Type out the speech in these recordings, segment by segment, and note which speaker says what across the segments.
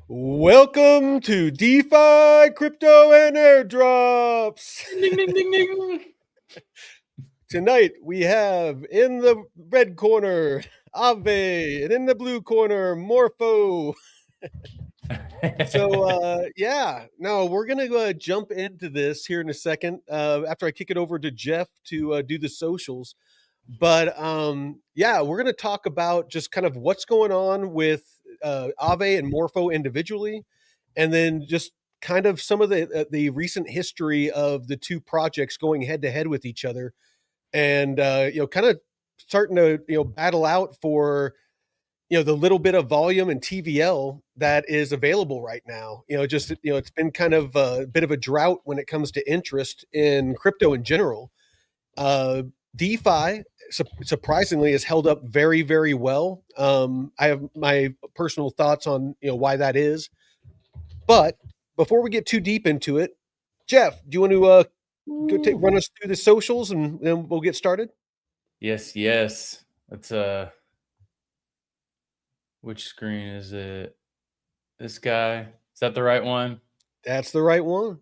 Speaker 1: Welcome to DeFi, crypto, and airdrops.
Speaker 2: Ding, ding, ding, ding.
Speaker 1: Tonight we have in the red corner Aave, and in the blue corner Morpho. We're gonna jump into this here in a second. After I kick it over to Jeff to do the socials, we're gonna talk about just kind of what's going on with Aave and Morpho individually, and then just kind of some of the recent history of the two projects going head to head with each other, and kind of starting to battle out for the little bit of volume and TVL that is available right now. It's been kind of a bit of a drought when it comes to interest in crypto in general. DeFi surprisingly has held up very, very well. I have my personal thoughts on why that is, but before we get too deep into it, Jeff, do you want to run us through the socials and then we'll get started?
Speaker 2: Yes. Let's which screen is it? This guy? Is that the right one?
Speaker 1: That's the right one.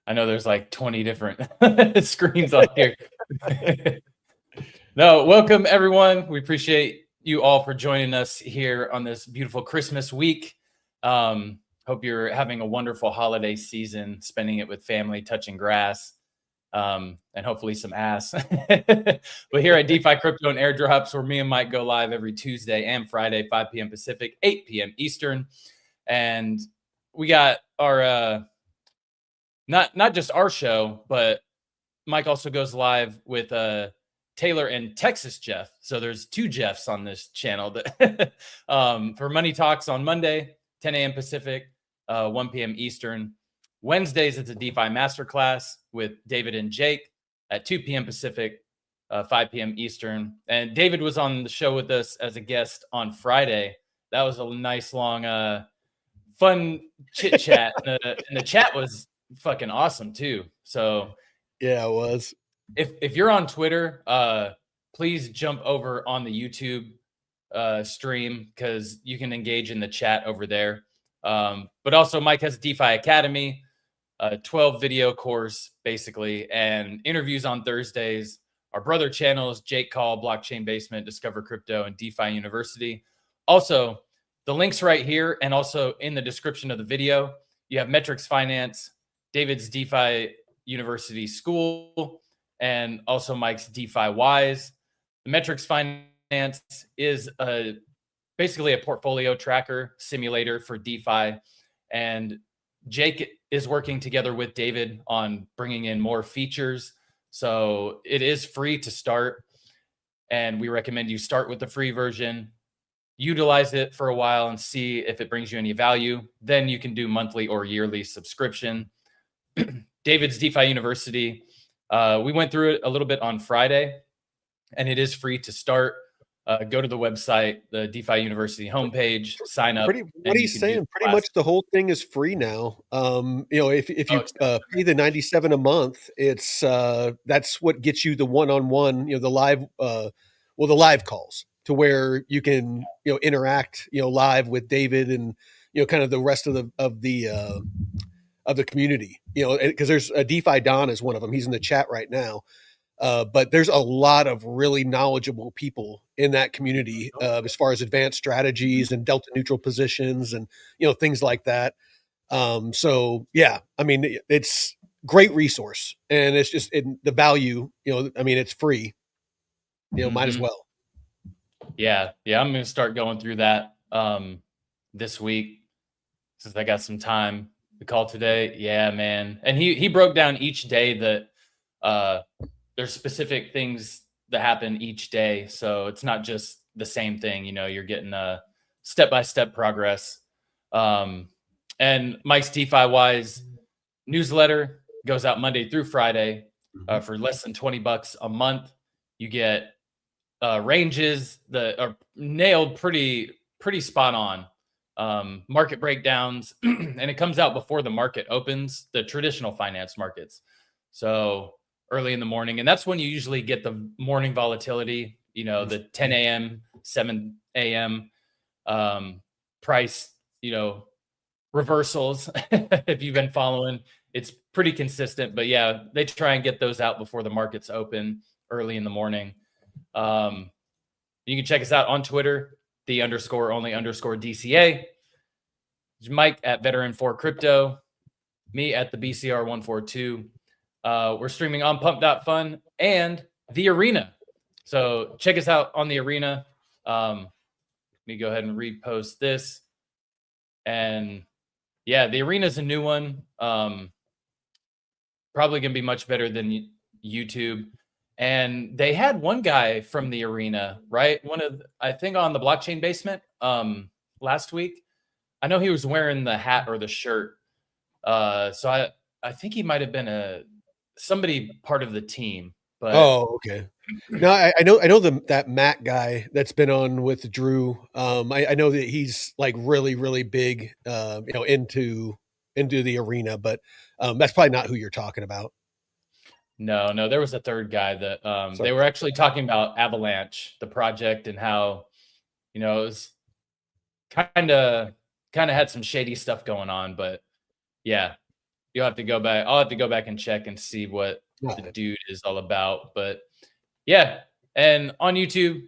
Speaker 2: I know there's like 20 different screens on here. No, welcome everyone. We appreciate you all for joining us here on this beautiful Christmas week. Hope you're having a wonderful holiday season, spending it with family, touching grass, and hopefully some ass. But here at DeFi Crypto and Airdrops, where me and Mike go live every Tuesday and Friday, 5 p.m. Pacific, 8 p.m. Eastern. And we got our not just our show, but Mike also goes live with Taylor and Texas Jeff. So there's two Jeffs on this channel that for Money Talks on Monday, 10 a.m. Pacific, 1 p.m. Eastern. Wednesdays, it's a DeFi Masterclass with David and Jake at 2 p.m. Pacific, 5 p.m. Eastern. And David was on the show with us as a guest on Friday. That was a nice, long, fun chit chat. And the chat was fucking awesome too. So
Speaker 1: yeah, it was.
Speaker 2: If you're on Twitter, please jump over on the YouTube stream because you can engage in the chat over there. But also Mike has DeFi Academy, a 12 video course basically, and interviews on Thursdays. Our brother channels, Jake Call, Blockchain Basement, Discover Crypto, and DeFi University. Also, the links right here and also in the description of the video, you have Metrics Finance, David's DeFi University School, and also Mike's DeFi WIZE. The Metrics Finance is basically a portfolio tracker simulator for DeFi, and Jake is working together with David on bringing in more features. So it is free to start, and we recommend you start with the free version, utilize it for a while and see if it brings you any value. Then you can do monthly or yearly subscription. David's DeFi University, we went through it a little bit on Friday, and it is free to start. Go to the website, the DeFi University homepage, sign up.
Speaker 1: What he's saying, pretty much the whole thing is free now. If you pay the $97 a month, it's that's what gets you the one-on-one, the live, the live calls to where you can interact live with David and kind of the rest of the community. Because there's a DeFi Don is one of them. He's in the chat right now. But there's a lot of really knowledgeable people in that community as far as advanced strategies and delta neutral positions and things like that. It's great resource, and it's just the value. It's free. Might as well.
Speaker 2: Yeah. I'm gonna start going through that this week since I got some time. The call today, yeah, man. And he broke down each day that there's specific things that happen each day. So it's not just the same thing, you're getting a step-by-step progress. And Mike's DeFi WIZE newsletter goes out Monday through Friday for less than $20 a month. You get ranges that are nailed pretty spot on. Market breakdowns, and it comes out before the market opens, the traditional finance markets. So early in the morning, and that's when you usually get the morning volatility, the 10 a.m., 7 a.m. Price, reversals. If you've been following, it's pretty consistent. But yeah, they try and get those out before the markets open early in the morning. You can check us out on Twitter, _only_DCA. Mike at Veteran4Crypto, me at the BCR142. We're streaming on Pump.Fun and the Arena. So check us out on the Arena. Let me go ahead and repost this. And yeah, the Arena is a new one. Probably going to be much better than YouTube. And they had one guy from the Arena, right? I think on the Blockchain Basement last week. I know he was wearing the hat or the shirt. So I think he might have been somebody part of the team. But
Speaker 1: okay. No, I know that Matt guy that's been on with Drew. I know that he's like really, really big, into the Arena, but that's probably not who you're talking about.
Speaker 2: No, there was a third guy that they were actually talking about Avalanche, the project, and how, it was kind of had some shady stuff going on. But yeah, you'll have to go back. I'll have to go back and check and see what the dude is all about. But yeah, and on YouTube,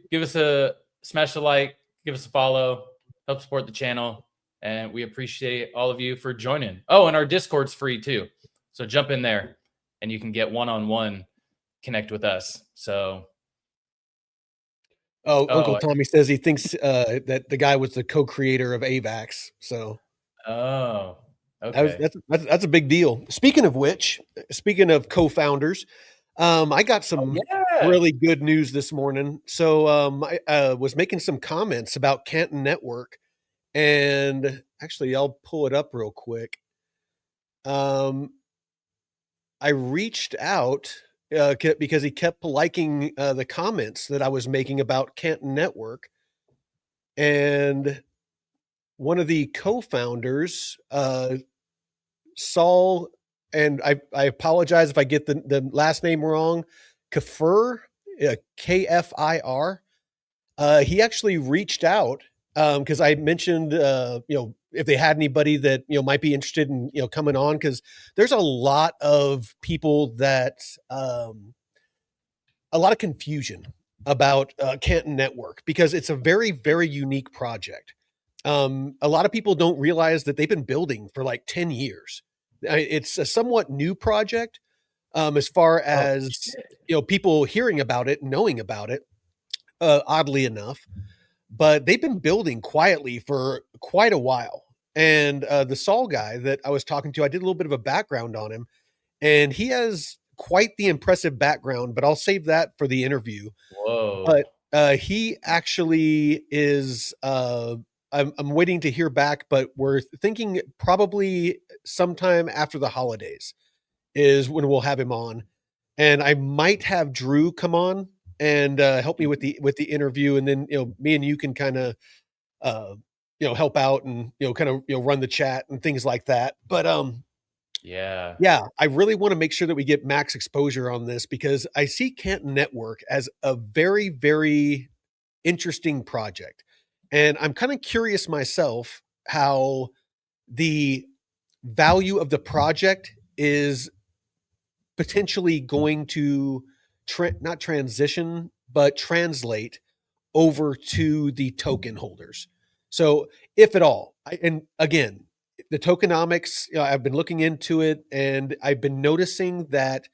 Speaker 2: smash the like, give us a follow, help support the channel, and we appreciate all of you for joining. Oh, and our Discord's free too, so jump in there, and you can get one-on-one connect with us. So,
Speaker 1: Uncle Tommy says he thinks that the guy was the co-creator of AVAX. So,
Speaker 2: okay,
Speaker 1: that's a big deal. Speaking of which, speaking of co-founders, I got some really good news this morning. So I was making some comments about Canton Network, and actually, I'll pull it up real quick. I reached out because he kept liking the comments that I was making about Canton Network, and one of the co-founders, Saul, and I apologize if I get the last name wrong, Kafir, Kfir. He actually reached out because I mentioned, if they had anybody that might be interested in coming on, because there's a lot of people that a lot of confusion about Canton Network, because it's a very, very unique project. A lot of people don't realize that they've been building for like 10 years. It's a somewhat new project as far as people hearing about it, knowing about it, oddly enough. But they've been building quietly for quite a while. And the Saul guy that I was talking to, I did a little bit of a background on him, and he has quite the impressive background, but I'll save that for the interview.
Speaker 2: Whoa.
Speaker 1: But he actually is I'm waiting to hear back, but we're thinking probably sometime after the holidays is when we'll have him on. And I might have Drew come on and help me with the interview, and then me and you can kind of help out and kind of run the chat and things like that. But yeah, I really want to make sure that we get max exposure on this, because I see Canton Network as a very, very interesting project. And I'm kind of curious myself how the value of the project is potentially going to not transition, but translate over to the token holders. So if at all, and again, the tokenomics, I've been looking into it, and I've been noticing that,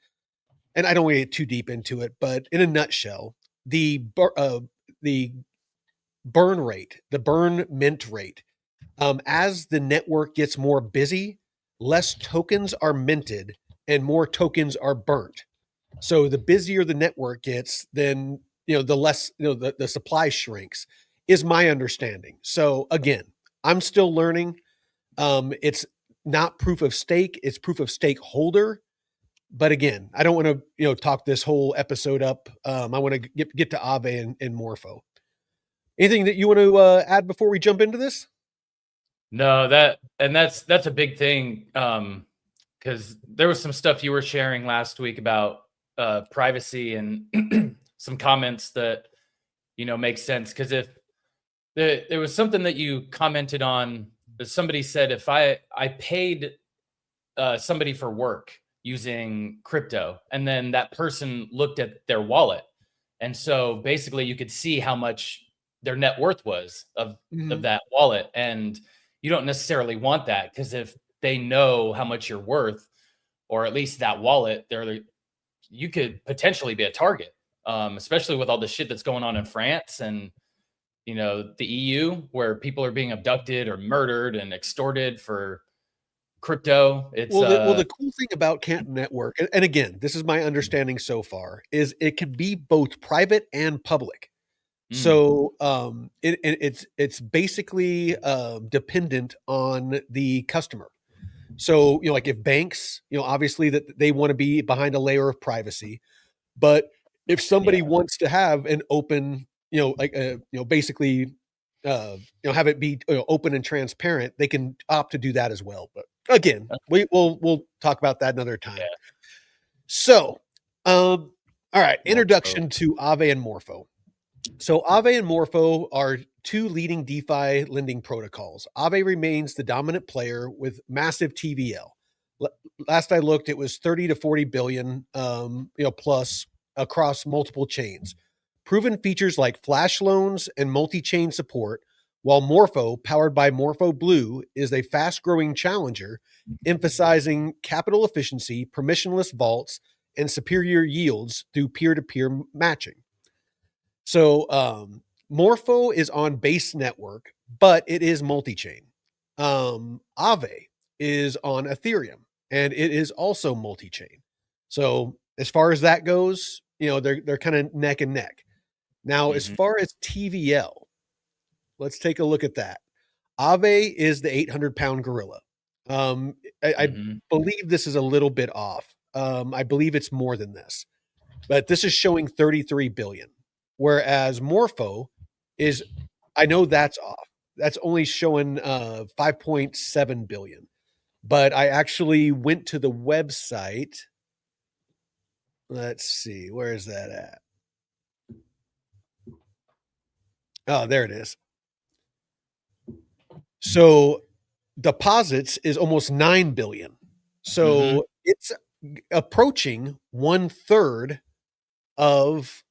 Speaker 1: and I don't want to get too deep into it, but in a nutshell, the burn rate, the burn mint rate, as the network gets more busy, less tokens are minted and more tokens are burnt. So the busier the network gets, then the less the supply shrinks, is my understanding. So again, I'm still learning. It's not proof of stake, it's proof of stake holder. But again, I don't want to talk this whole episode up. I want to get to Aave and Morpho. Anything that you want to add before we jump into this?
Speaker 2: No, that's a big thing, because there was some stuff you were sharing last week about privacy and some comments that make sense. Because if there was something that you commented on somebody said if I paid somebody for work using crypto, and then that person looked at their wallet, and so basically you could see how much their net worth was of
Speaker 1: Mhm.
Speaker 2: that wallet, and you don't necessarily want that, because if they know how much you're worth, or at least that wallet, you could potentially be a target, especially with all the shit that's going on in France and the EU, where people are being abducted or murdered and extorted for crypto. It's
Speaker 1: Well, the cool thing about Canton Network, and again, this is my understanding so far, is it can be both private and public.
Speaker 2: mm,
Speaker 1: So, it's basically, dependent on the customer. So, like if banks, obviously that they wanna be behind a layer of privacy, but if
Speaker 2: yeah,
Speaker 1: somebody wants to have an open, like, basically, have it be, open and transparent, they can opt to do that as well. But again, we'll talk about that another time.
Speaker 2: yeah.
Speaker 1: So, all right,
Speaker 2: Morpho.
Speaker 1: introduction to Aave and Morpho. So Aave and Morpho are two leading DeFi lending protocols. Aave remains the dominant player with massive TVL. Last I looked, it was 30 to 40 billion, plus across multiple chains. Proven features like flash loans and multi-chain support, while Morpho, powered by Morpho Blue, is a fast-growing challenger, emphasizing capital efficiency, permissionless vaults, and superior yields through peer-to-peer matching. So Morpho is on base network, but it is multi-chain. Aave is on Ethereum, and it is also multi-chain. So as far as that goes, they're kind of neck and neck. Now, as
Speaker 2: Mhm,
Speaker 1: far as TVL, let's take a look at that. Aave is the 800-pound gorilla. I
Speaker 2: mhm,
Speaker 1: believe this is a little bit off. I believe it's more than this, but this is showing 33 billion. Whereas Morpho is, I know that's off. That's only showing 5.7 billion. But I actually went to the website. Let's see, where is that at? Oh, there it is. So deposits is almost 9 billion.
Speaker 2: mhm.
Speaker 1: So it's approaching one third of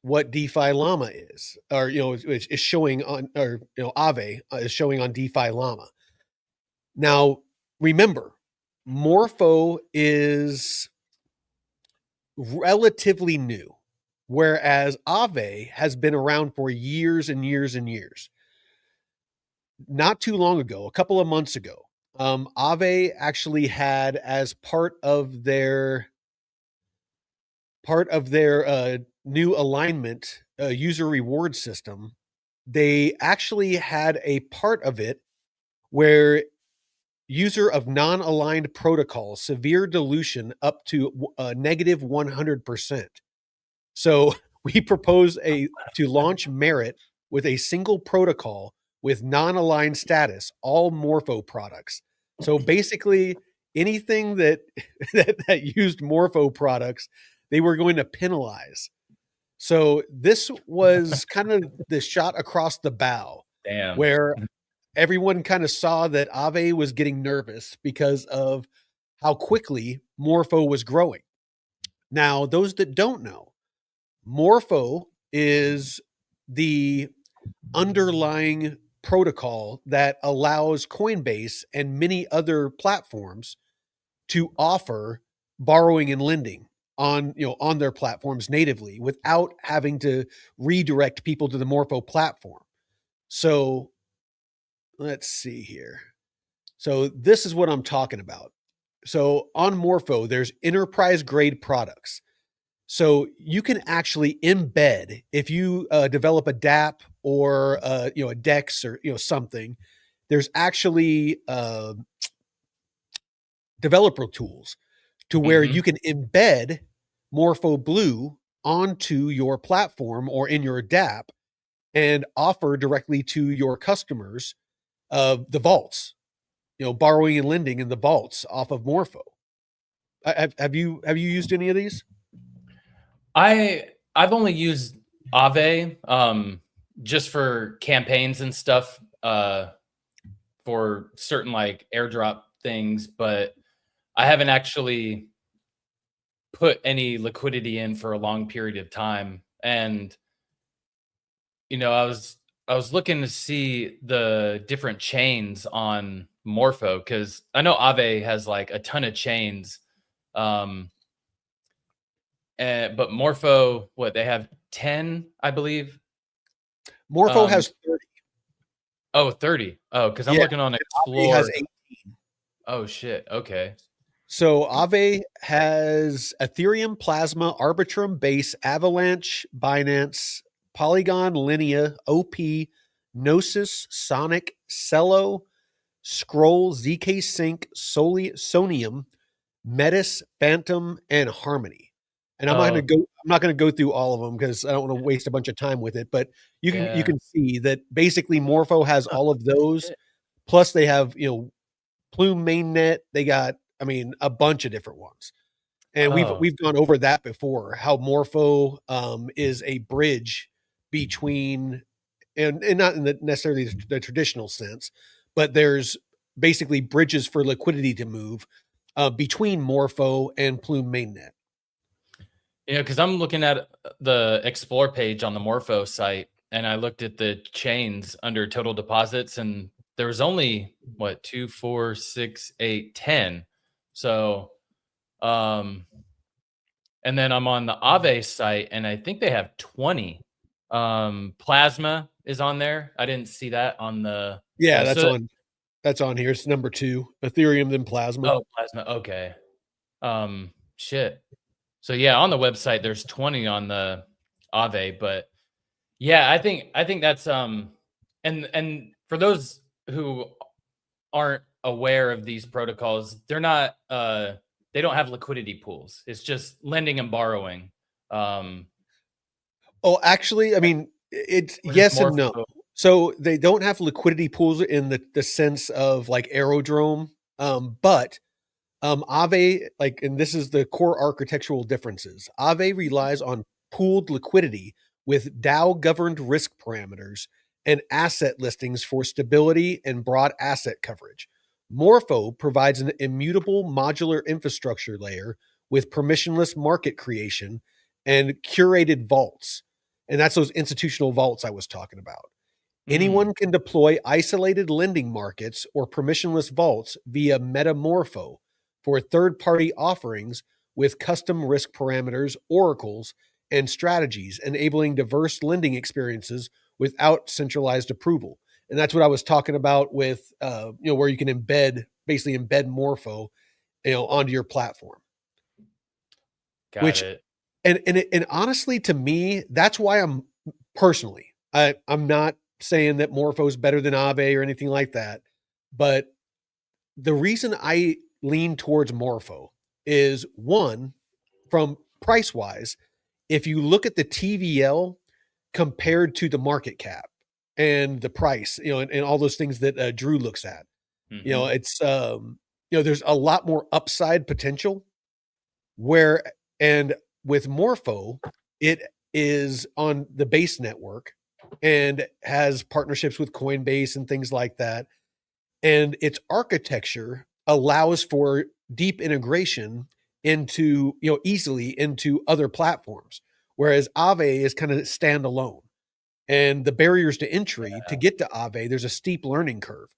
Speaker 1: what DeFi Llama is, or is showing on, or Aave is showing on DeFi Llama. Now, remember, Morpho is relatively new, whereas Aave has been around for years and years and years. Not too long ago, a couple of months ago, Aave actually had, as part of their new alignment user reward system, they actually had a part of it where user of non-aligned protocol severe dilution up to negative 100%. So we propose to launch Merit with a single protocol with non-aligned status, all Morpho products. So basically, anything that that used Morpho products, they were going to penalize. So this was kind of the shot across the bow,
Speaker 2: Damn.
Speaker 1: where everyone kind of saw that Aave was getting nervous because of how quickly Morpho was growing. Now, those that don't know, Morpho is the underlying protocol that allows Coinbase and many other platforms to offer borrowing and lending on their platforms natively without having to redirect people to the Morpho platform. So let's see here. So this is what I'm talking about. So on Morpho, there's enterprise grade products. So you can actually embed, if you develop a DApp or a DEX or something. There's actually developer tools to where
Speaker 2: Mhm.
Speaker 1: you can embed Morpho Blue onto your platform or in your DApp and offer directly to your customers the vaults, borrowing and lending in the vaults off of Morpho. Have you used any of these?
Speaker 2: I've only used Aave just for campaigns and stuff, for certain like airdrop things, but I haven't actually put any liquidity in for a long period of time. And I was looking to see the different chains on Morpho because I know Aave has like a ton of chains. Um, but Morpho, what they have 10, I believe.
Speaker 1: Morpho has 30.
Speaker 2: Oh, 30. Oh, because I'm
Speaker 1: Yeah,
Speaker 2: looking on
Speaker 1: Aave has
Speaker 2: Explore.
Speaker 1: 18.
Speaker 2: Oh shit. Okay.
Speaker 1: So Aave has Ethereum, Plasma, Arbitrum, Base, Avalanche, Binance, Polygon, Linea, OP, Gnosis, Sonic, Celo, Scroll, ZK Sync, Sonium, Metis, Phantom, and Harmony. And
Speaker 2: Oh,
Speaker 1: I'm not going to go through all of them because I don't want to waste a bunch of time with it, but you
Speaker 2: yeah.
Speaker 1: can see that basically Morpho has
Speaker 2: Oh,
Speaker 1: all of those.
Speaker 2: shit.
Speaker 1: Plus they have, Plume mainnet. They got, I mean, a bunch of different ones. And
Speaker 2: Oh,
Speaker 1: we've gone over that before, how Morpho is a bridge between, and not in the necessarily the traditional sense, but there's basically bridges for liquidity to move between Morpho and Plume mainnet.
Speaker 2: because I'm looking at the Explore page on the Morpho site, and I looked at the chains under total deposits, and there was only what 2, 4, 6, 8, 10. So, um, and then I'm on the Aave site, and I think they have 20. Plasma is on there. I didn't see that on the.
Speaker 1: Yeah,
Speaker 2: So
Speaker 1: that's on here. It's number 2, Ethereum then Plasma.
Speaker 2: oh, Plasma. Okay. Shit. So yeah, on the website there's 20 on the Aave, but yeah, I think that's and for those who aren't aware of these protocols, they're not they don't have liquidity pools. It's just lending and borrowing. Um
Speaker 1: Oh, actually, I mean, it's
Speaker 2: or just
Speaker 1: yes
Speaker 2: more
Speaker 1: and no. So they don't have liquidity pools in the sense of like Aerodrome, but Aave, like, and this is the core architectural differences. Aave relies on pooled liquidity with DAO governed risk parameters and asset listings for stability and broad asset coverage. Morpho provides an immutable modular infrastructure layer with permissionless market creation and curated vaults. And that's those institutional vaults I was talking about.
Speaker 2: mm,
Speaker 1: Anyone can deploy isolated lending markets or permissionless vaults via Metamorpho for third-party offerings with custom risk parameters, oracles, and strategies, enabling diverse lending experiences without centralized approval. And that's what I was talking about with, where you can basically embed Morpho, onto your platform.
Speaker 2: got
Speaker 1: Which,
Speaker 2: it.
Speaker 1: and honestly, to me, that's why I'm not saying that Morpho is better than Aave or anything like that. But the reason I lean towards Morpho is one, from price wise, if you look at the TVL compared to the market cap and the price, and all those things that Drew looks at,
Speaker 2: Mhm.
Speaker 1: it's, there's a lot more upside potential where, and with Morpho, it is on the base network and has partnerships with Coinbase and things like that. And its architecture allows for deep integration into, easily into other platforms. Whereas Aave is kind of standalone. And the barriers to entry to get to Aave, there's a steep learning curve.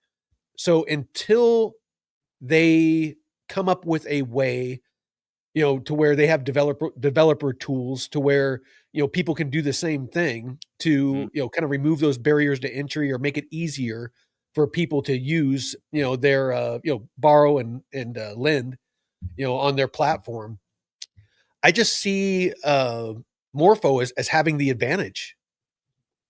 Speaker 1: So until they come up with a way, to where they have developer tools to where, people can do the same thing
Speaker 2: Mm.
Speaker 1: to, kind of remove those barriers to entry or make it easier for people to use, their, borrow and lend, on their platform. I just see Morpho as having the advantage.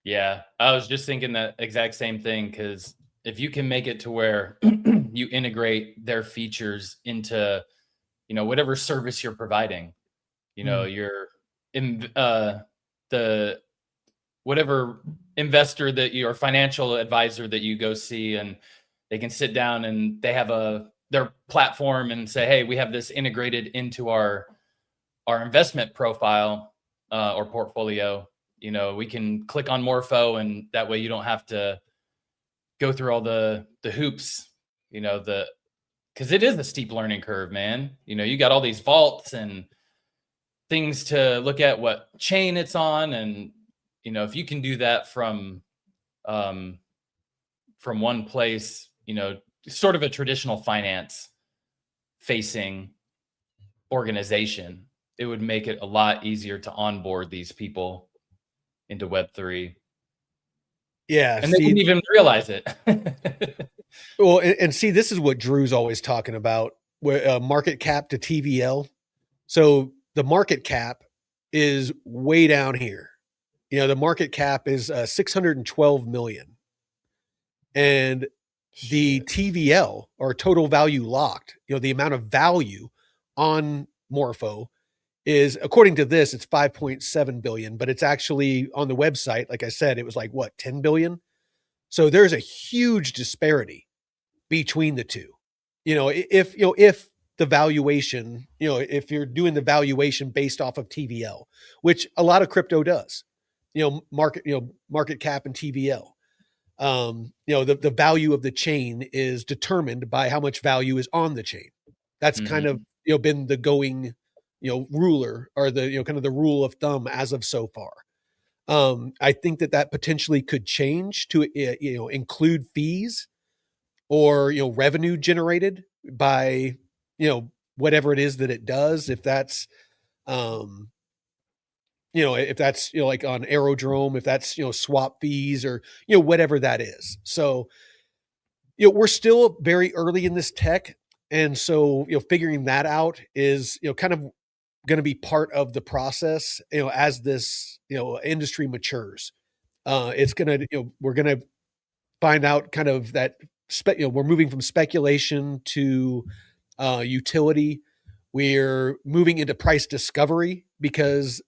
Speaker 2: Yeah, I was just thinking that exact same thing because if you can make it to where you integrate their features into, whatever service you're providing,
Speaker 1: Mm.
Speaker 2: you're in the whatever investor that you or financial advisor that you go see, and they can sit down and they have their platform and say, hey, we have this integrated into our investment profile or portfolio. We can click on Morpho, and that way you don't have to go through all the hoops, because it is a steep learning curve, man. You got all these vaults and things to look at, what chain it's on, and if you can do that from one place, sort of a traditional finance facing organization, it would make it a lot easier to onboard these people into Web3.
Speaker 1: Yeah,
Speaker 2: And they
Speaker 1: see,
Speaker 2: wouldn't even realize it.
Speaker 1: well, and see, this is what Drew's always talking about, where market cap to TVL. So the market cap is way down here. The market cap is 612 million, and the TVL, or total value locked, the amount of value on Morpho is, according to this, it's 5.7 billion, but it's actually on the website, like I said, it was like what, 10 billion. So there's a huge disparity between the two. If the valuation, if you're doing the valuation based off of TVL, which a lot of crypto does, market cap and TVL. The value of the chain is determined by how much value is on the chain. That's kind of, been the going, ruler, or the, kind of the rule of thumb as of so far. I think that potentially could change to, include fees, or, revenue generated by, whatever it is that it does. If that's, like on Aerodrome, if that's, swap fees, or, whatever that is. So, we're still very early in this tech. And so, figuring that out is, kind of going to be part of the process, as this, industry matures. It's going to, we're going to find out kind of that, we're moving from speculation to utility. We're moving into price discovery, because,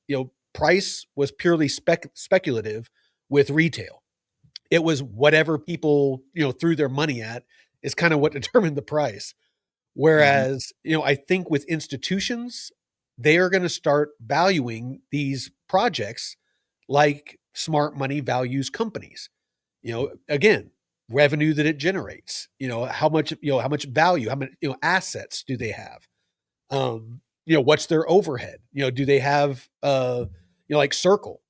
Speaker 1: price was purely speculative with retail. It was whatever people, threw their money at is kind of what determined the price. Whereas, I think with institutions, they are going to start valuing these projects like smart money values companies. Again, revenue that it generates, how much value, how many, assets do they have? What's their overhead? Do they have, like Circle?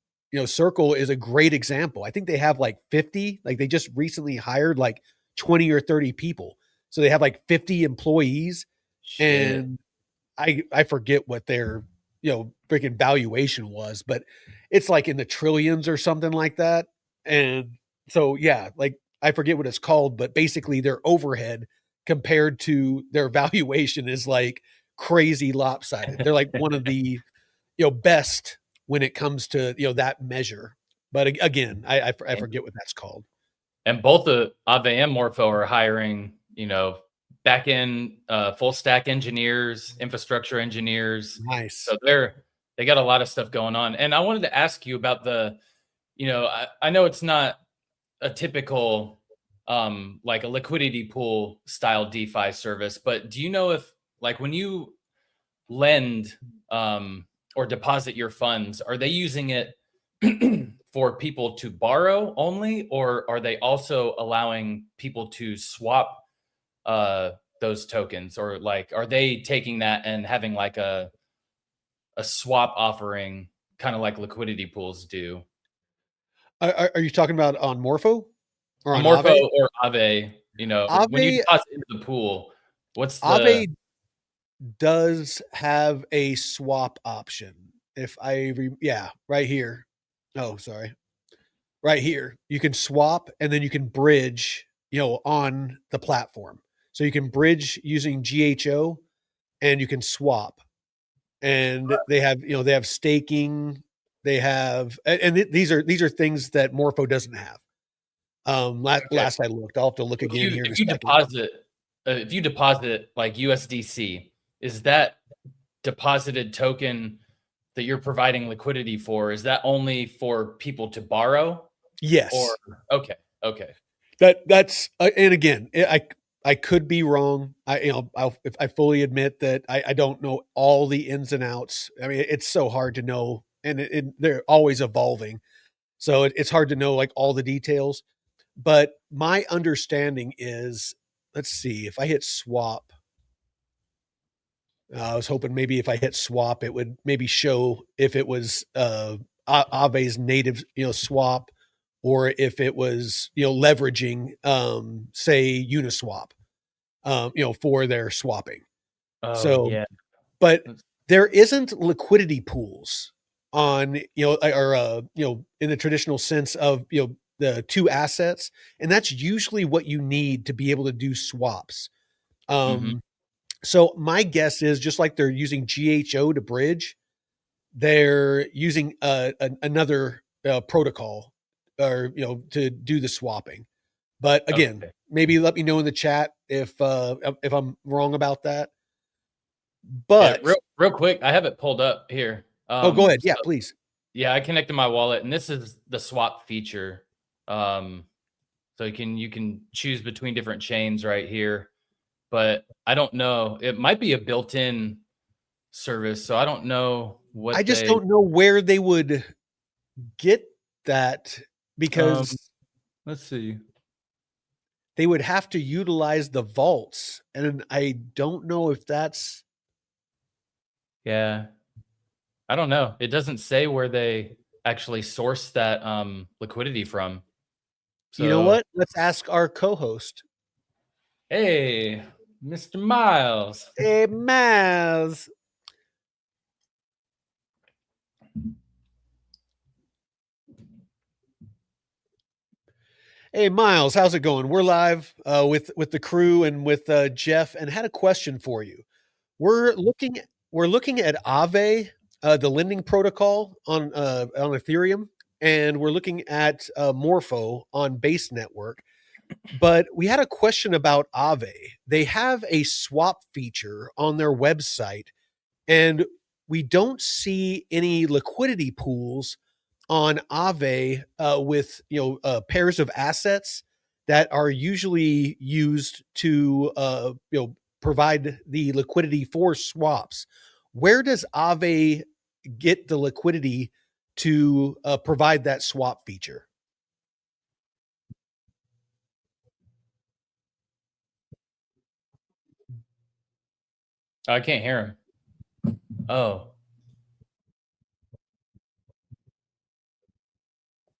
Speaker 1: Circle is a great example. I think they have like 50, like they just recently hired like 20 or 30 people. So they have like 50 employees.
Speaker 2: Shit.
Speaker 1: And I forget what their, freaking valuation was, but it's like in the trillions or something like that. And so, yeah, like I forget what it's called, but basically their overhead compared to their valuation is like crazy lopsided. They're like one of the, best when it comes to, that measure. But again, I forget what that's called.
Speaker 2: And both the Aave and Morpho are hiring, back end, full stack engineers, infrastructure engineers.
Speaker 1: Nice.
Speaker 2: So they got a lot of stuff going on. And I wanted to ask you about I know it's not a typical like a liquidity pool style DeFi service, but do you know if, like, when you lend or deposit your funds, are they using it for people to borrow only, or are they also allowing people to swap those tokens, or like are they taking that and having like a swap offering, kind of like liquidity pools do?
Speaker 1: Are you talking about on Morpho or on
Speaker 2: Morpho
Speaker 1: Aave?
Speaker 2: or Aave, when you
Speaker 1: Aave,
Speaker 2: deposit into the pool, what's the
Speaker 1: Aave does have a swap option. If yeah, right here. Oh, sorry. Right here. You can swap, and then you can bridge, on the platform. So you can bridge using GHO, and you can swap. And they have, they have staking, they have, and these are things that Morpho doesn't have.
Speaker 2: okay.
Speaker 1: Last I looked, I'll have to look again here in a
Speaker 2: If you
Speaker 1: second.
Speaker 2: deposit like USDC, is that deposited token that you're providing liquidity for, is that only for people to borrow?
Speaker 1: Yes.
Speaker 2: Or okay.
Speaker 1: That's and again, I could be wrong. I fully admit that I don't know all the ins and outs. I mean, it's so hard to know, and they're always evolving. So it's hard to know like all the details. But my understanding is, let's see, if I hit swap, I was hoping maybe if I hit swap, it would maybe show if it was Aave's native, swap, or if it was, leveraging, say, Uniswap, for their swapping.
Speaker 2: Oh
Speaker 1: So,
Speaker 2: yeah.
Speaker 1: but there isn't liquidity pools on, in the traditional sense of, the two assets. And that's usually what you need to be able to do swaps.
Speaker 2: Mm-hmm.
Speaker 1: So my guess is just like they're using GHO to bridge, they're using another protocol, or to do the swapping. But again,
Speaker 2: Okay.
Speaker 1: maybe let me know in the chat if I'm wrong about that.
Speaker 2: Yeah,
Speaker 1: But
Speaker 2: real quick, I have it pulled up here.
Speaker 1: oh, go ahead.
Speaker 2: So
Speaker 1: Yeah, please.
Speaker 2: yeah, I connected my wallet, and this is the swap feature. So you can choose between different chains right here, but I don't know. It might be a built-in service, so I don't know
Speaker 1: I
Speaker 2: what
Speaker 1: just
Speaker 2: they.
Speaker 1: don't know where they would get that,
Speaker 2: Um,
Speaker 1: because
Speaker 2: let's see.
Speaker 1: they would have to utilize the vaults, and I don't know if that's.
Speaker 2: Yeah, I don't know. It doesn't say where they actually source that liquidity from.
Speaker 1: You know
Speaker 2: So
Speaker 1: what? Let's ask our co-host.
Speaker 2: hey, Mr. Miles.
Speaker 1: Hey, Maz. Hey, Miles, how's it going? We're live with the crew and with Jeff, and had a question for you. We're looking we're looking at Aave, the lending protocol on Ethereum, and we're looking at Morpho on Base Network. But we had a question about Aave. They have a swap feature on their website, and we don't see any liquidity pools on Aave with pairs of assets that are usually used to provide the liquidity for swaps. Where does Aave get the liquidity to provide that swap feature?
Speaker 2: I can't hear him. Oh,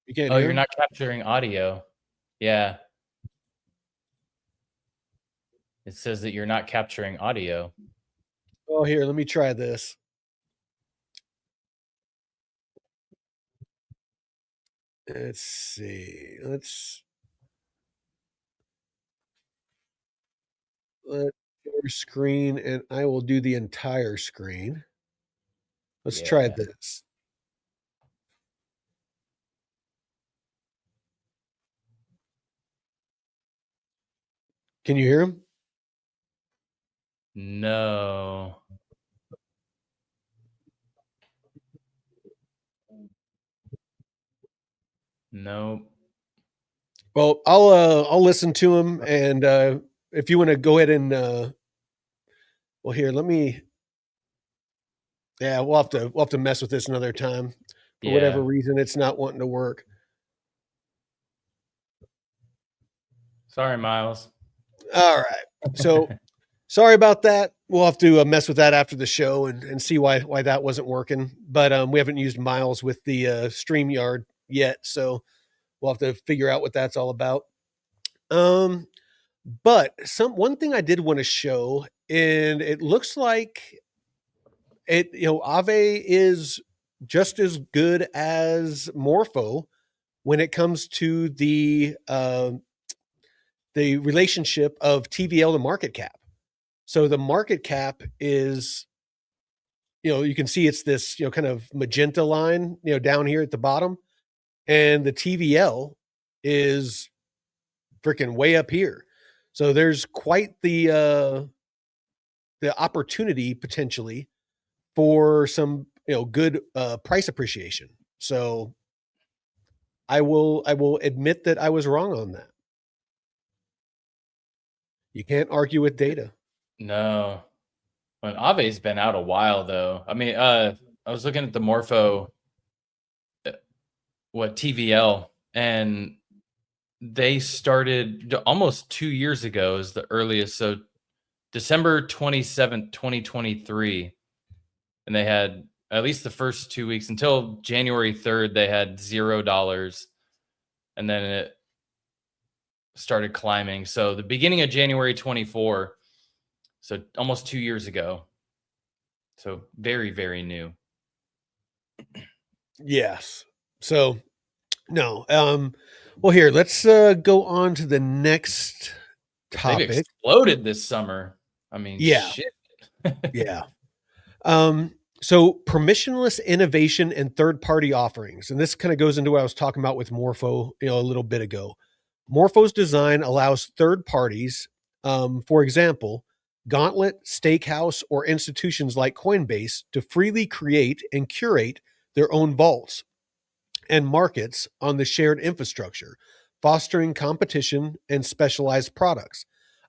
Speaker 1: You can't
Speaker 2: oh,
Speaker 1: hear
Speaker 2: you're
Speaker 1: him?
Speaker 2: not capturing audio. Yeah, it says that you're not capturing audio.
Speaker 1: Oh, here, let me try this. Let's see. Let share screen, and I will do the entire screen. Let's try
Speaker 2: Yeah.
Speaker 1: this. Can you hear him?
Speaker 2: No. Nope.
Speaker 1: Well, I'll listen to him, and if you want to go ahead and well, here, let me. Yeah, we'll have to mess with this another time. For whatever
Speaker 2: Yeah.
Speaker 1: reason, it's not wanting to work.
Speaker 2: Sorry, Miles.
Speaker 1: All right. So sorry about that. We'll have to mess with that after the show and see why that wasn't working. But we haven't used Miles with the StreamYard yet, so we'll have to figure out what that's all about. Um, but one thing I did want to show, and it looks like Aave is just as good as Morpho when it comes to the relationship of TVL to market cap. So the market cap is, you can see it's this, kind of magenta line, down here at the bottom, and the TVL is freaking way up here. So there's quite the opportunity potentially for some, good price appreciation. So I will admit that I was wrong on that. You can't argue with data.
Speaker 2: No. Well, Ave's been out a while though. I mean, I was looking at the Morpho, what TVL, and they started almost 2 years ago is the earliest. So December 27th, 2023. And they had at least the first 2 weeks until January 3rd, they had $0. And then it started climbing. So the beginning of January 24, so almost 2 years ago. So very, very new.
Speaker 1: Yes. So no. Well, here, let's go on to the next
Speaker 2: They've
Speaker 1: topic.
Speaker 2: exploded this summer. I mean,
Speaker 1: Yeah.
Speaker 2: shit.
Speaker 1: Yeah. So permissionless innovation and third-party offerings, and this kind of goes into what I was talking about with Morpho, a little bit ago. Morpho's design allows third parties, for example, Gauntlet, Stakehouse, or institutions like Coinbase, to freely create and curate their own vaults and markets on the shared infrastructure, fostering competition and specialized products.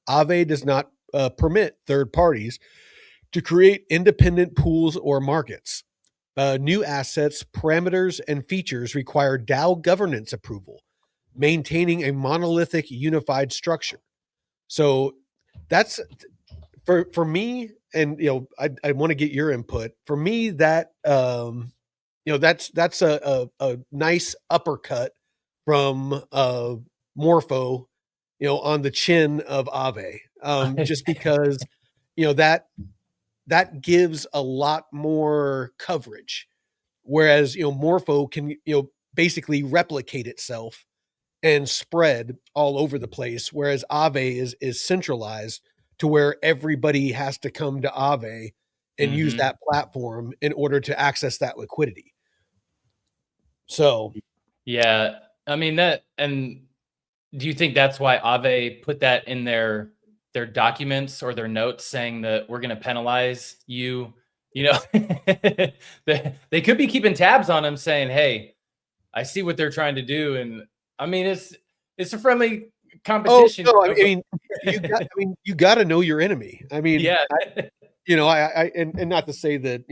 Speaker 1: Aave does not permit third parties to create independent pools or markets. New assets, parameters, and features require DAO governance approval, maintaining a monolithic unified structure. So that's for me, and I want to get your input. For me, that that's a nice uppercut from Morpho, on the chin of Aave, just because that gives a lot more coverage, whereas Morpho can basically replicate itself and spread all over the place, whereas Aave is centralized to where everybody has to come to Aave and use that platform in order to access that liquidity. So
Speaker 2: yeah, I mean that. And do you think that's why Aave put that in their documents or their notes saying that we're going to penalize you? They could be keeping tabs on them, saying, "Hey, I see what they're trying to do," and I mean it's a friendly
Speaker 1: oh
Speaker 2: competition.
Speaker 1: no, I mean you got to know your enemy. I mean,
Speaker 2: Yeah,
Speaker 1: and not to say that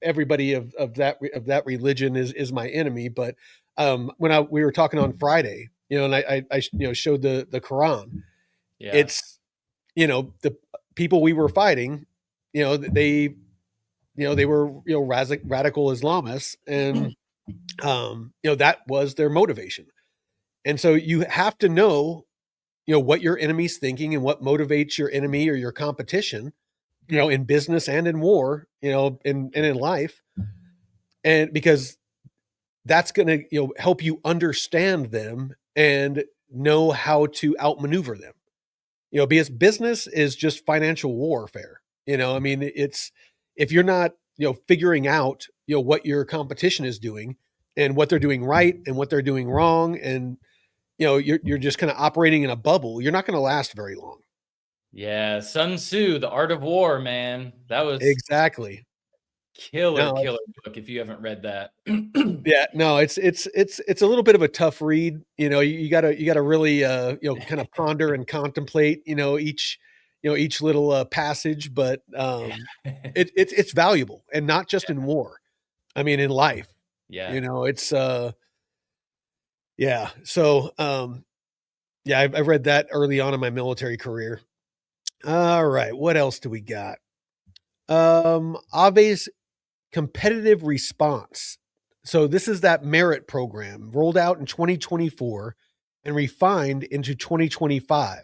Speaker 1: everybody of that religion is my enemy, but when we were talking on Friday, and I showed the Quran.
Speaker 2: yeah,
Speaker 1: It's the people we were fighting, they were radical Islamists, and that was their motivation. And so you have to know what your enemy's thinking and what motivates your enemy or your competition, in business and in war, and in life. And because that's going to, help you understand them and know how to outmaneuver them, because business is just financial warfare. I mean, it's, if you're not, figuring out, what your competition is doing and what they're doing right and what they're doing wrong, and, you're just kind of operating in a bubble, you're not going to last very long.
Speaker 2: yeah. Sun Tzu, The Art of War, man. That was
Speaker 1: Exactly.
Speaker 2: killer,
Speaker 1: No,
Speaker 2: killer book. If you haven't read that,
Speaker 1: yeah, no, it's a little bit of a tough read. You gotta really kind of ponder and contemplate each little passage, but it's valuable, and not just in war. I mean, in life.
Speaker 2: yeah.
Speaker 1: It's yeah. So yeah, I read that early on in my military career. All right, what else do we got? Ave's competitive response. So this is that merit program rolled out in 2024 and refined into 2025.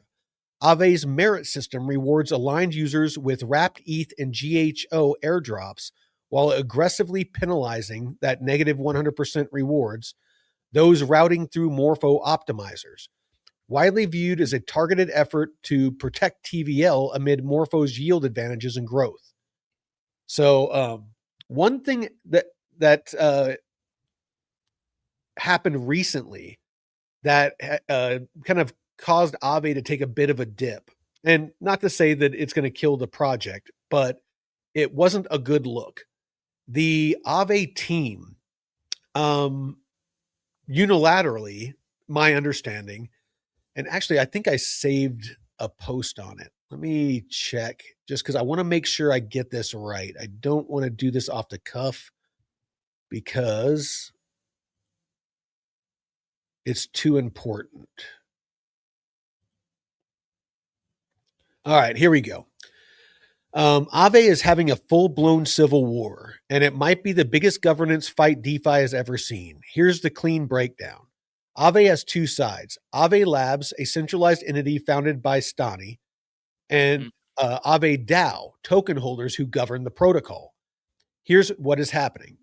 Speaker 1: Aave's merit system rewards aligned users with wrapped ETH and GHO airdrops, while aggressively penalizing that negative 100% rewards those routing through Morpho optimizers. Widely viewed as a targeted effort to protect TVL amid Morpho's yield advantages and growth. So one thing that happened recently that kind of caused Aave to take a bit of a dip, and not to say that it's going to kill the project, but it wasn't a good look. The Aave team, unilaterally, my understanding, and actually I think I saved a post on it. Let me check, just because I want to make sure I get this right. I don't want to do this off the cuff, because It's too important. All right, here we go. Aave is having a full-blown civil war, and it might be the biggest governance fight DeFi has ever seen. Here's the clean breakdown. Aave has two sides. Aave Labs, a centralized entity founded by Stani, and Aave DAO, token holders who govern the protocol. Here's what is happening.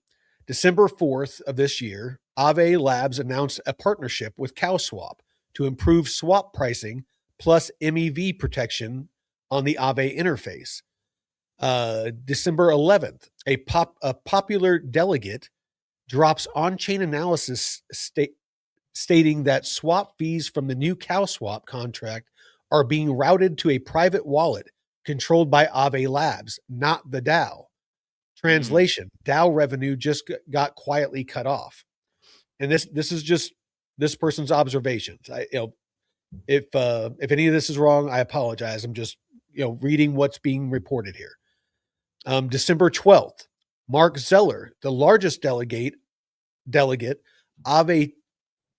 Speaker 1: December 4th of this year, Aave Labs announced a partnership with CowSwap to improve swap pricing plus MEV protection on the Aave interface. December 11th, a popular delegate drops on-chain analysis stating that swap fees from the new CowSwap contract are being routed to a private wallet controlled by Aave Labs, not the DAO. Translation: DAO revenue just got quietly cut off. And this is just this person's observations. If any of this is wrong, I apologize. I'm just reading what's being reported here. December 12th, Mark Zeller, the largest delegate, Aave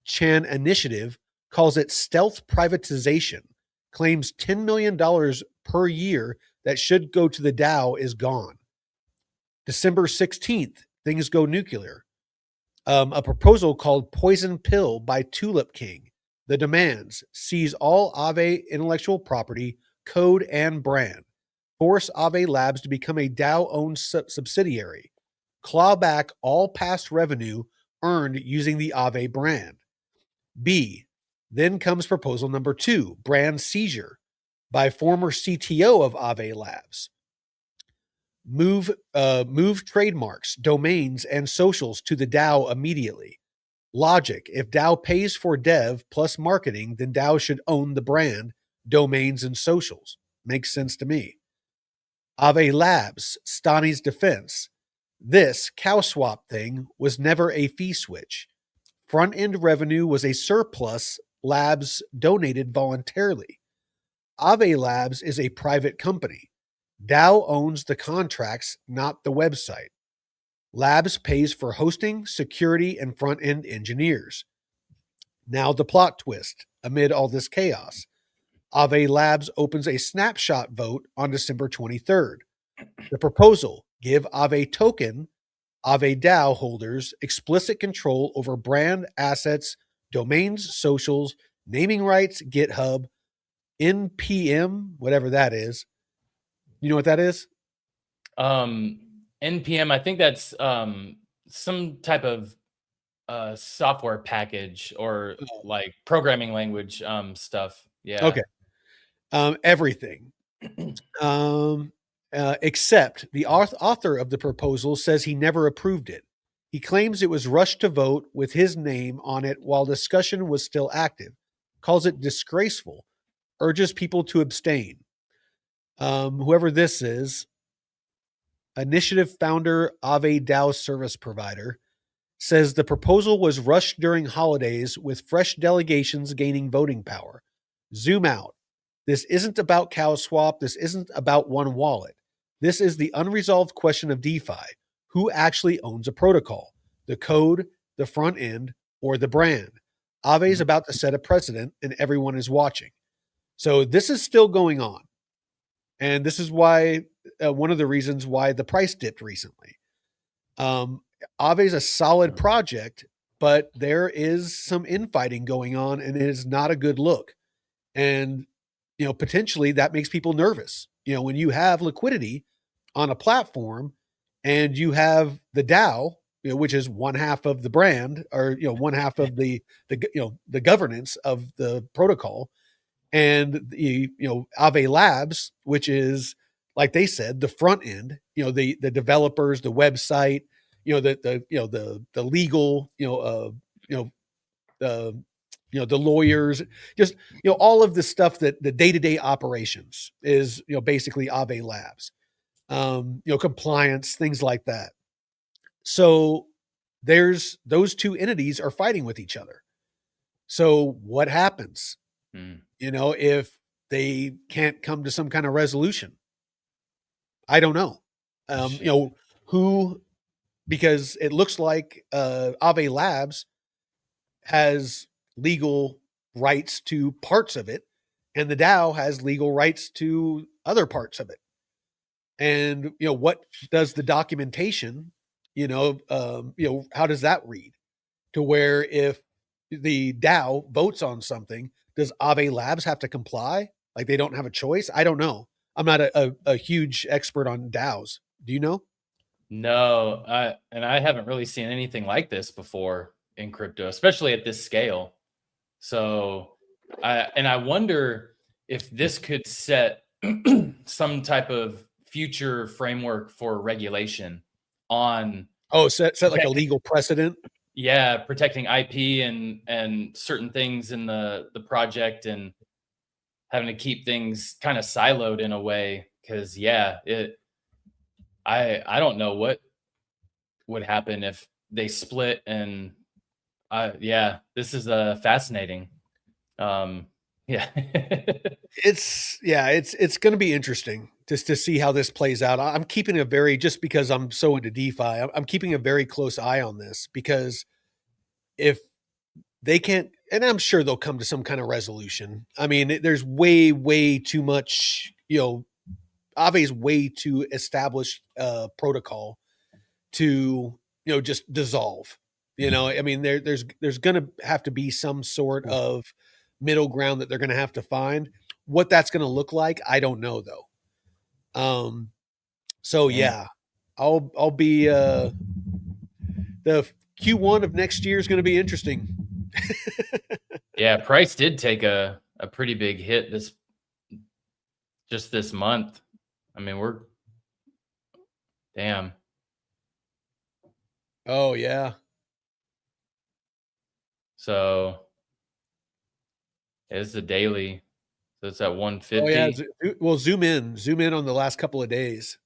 Speaker 1: Chan Initiative, calls it stealth privatization, claims $10 million per year that should go to the DAO is gone. December 16th, things go nuclear. A proposal called Poison Pill by Tulip King. The demands: seize all Aave intellectual property, code, and brand. Force Aave Labs to become a DAO-owned subsidiary. Claw back all past revenue earned using the Aave brand. B. Then comes proposal number 2, brand seizure by former CTO of Aave Labs. Move trademarks, domains, and socials to the DAO immediately. Logic: if DAO pays for dev plus marketing, then DAO should own the brand, domains, and socials. Makes sense to me. Aave Labs, Stani's defense: this CowSwap thing was never a fee switch. Front-end revenue was a surplus Labs donated voluntarily. Aave Labs is a private company. DAO owns the contracts, not the website. Labs pays for hosting, security, and front-end engineers. Now the plot twist. Amid all this chaos, Aave Labs opens a snapshot vote on December 23rd. The proposal: give Aave token, Aave DAO holders explicit control over brand assets, domains, socials, naming rights, GitHub, NPM, whatever that is. You know what that is?
Speaker 2: NPM, I think that's some type of software package or like programming language stuff. Yeah.
Speaker 1: Okay. Everything. Except the author of the proposal says he never approved it. He claims it was rushed to vote with his name on it while discussion was still active, calls it disgraceful, urges people to abstain. Whoever this is, initiative founder, Aave DAO service provider, says the proposal was rushed during holidays with fresh delegations gaining voting power. Zoom out. This isn't about CowSwap. This isn't about one wallet. This is the unresolved question of DeFi. Who actually owns a protocol? The code, the front end, or the brand? Aave is about to set a precedent, and everyone is watching. So this is still going on. And this is why one of the reasons why the price dipped recently. Aave is a solid project, but there is some infighting going on, and it is not a good look. And potentially that makes people nervous. When you have liquidity on a platform and you have the DAO, which is one half of the brand, or one half of the governance of the protocol, and Aave Labs, which is, like they said, the front end, the developers, the website, the legal, the lawyers, just all of the stuff that the day-to-day operations is basically Aave Labs, compliance, things like that. So there's those two entities are fighting with each other. So what happens? If they can't come to some kind of resolution? I don't know. Because it looks like Aave Labs has legal rights to parts of it, and the DAO has legal rights to other parts of it. And what does the documentation, how does that read? To where if the DAO votes on something, does Aave Labs have to comply? Like they don't have a choice? I don't know. I'm not a huge expert on DAOs. Do you know?
Speaker 2: No, I haven't really seen anything like this before in crypto, especially at this scale. So I wonder if this could set some type of future framework for regulation on
Speaker 1: Set like a legal precedent.
Speaker 2: yeah, protecting IP and certain things in the project, and having to keep things kind of siloed in a way. Because yeah, I don't know what would happen if they split. And yeah, this is fascinating. Yeah.
Speaker 1: It's going to be interesting just to see how this plays out. I'm keeping just because I'm so into DeFi, I'm keeping a very close eye on this, because if they can't, and I'm sure they'll come to some kind of resolution. I mean, there's way too much, Aave's way too established protocol to, just dissolve. I mean, there's going to have to be some sort of middle ground that they're going to have to find. What that's going to look like, I don't know though. So yeah, I'll be the Q1 of next year is going to be interesting.
Speaker 2: Yeah, price did take a pretty big hit this month. I mean, damn.
Speaker 1: Oh yeah.
Speaker 2: So it's the daily. So it's at 150.
Speaker 1: Oh yeah. Well, zoom in on the last couple of days.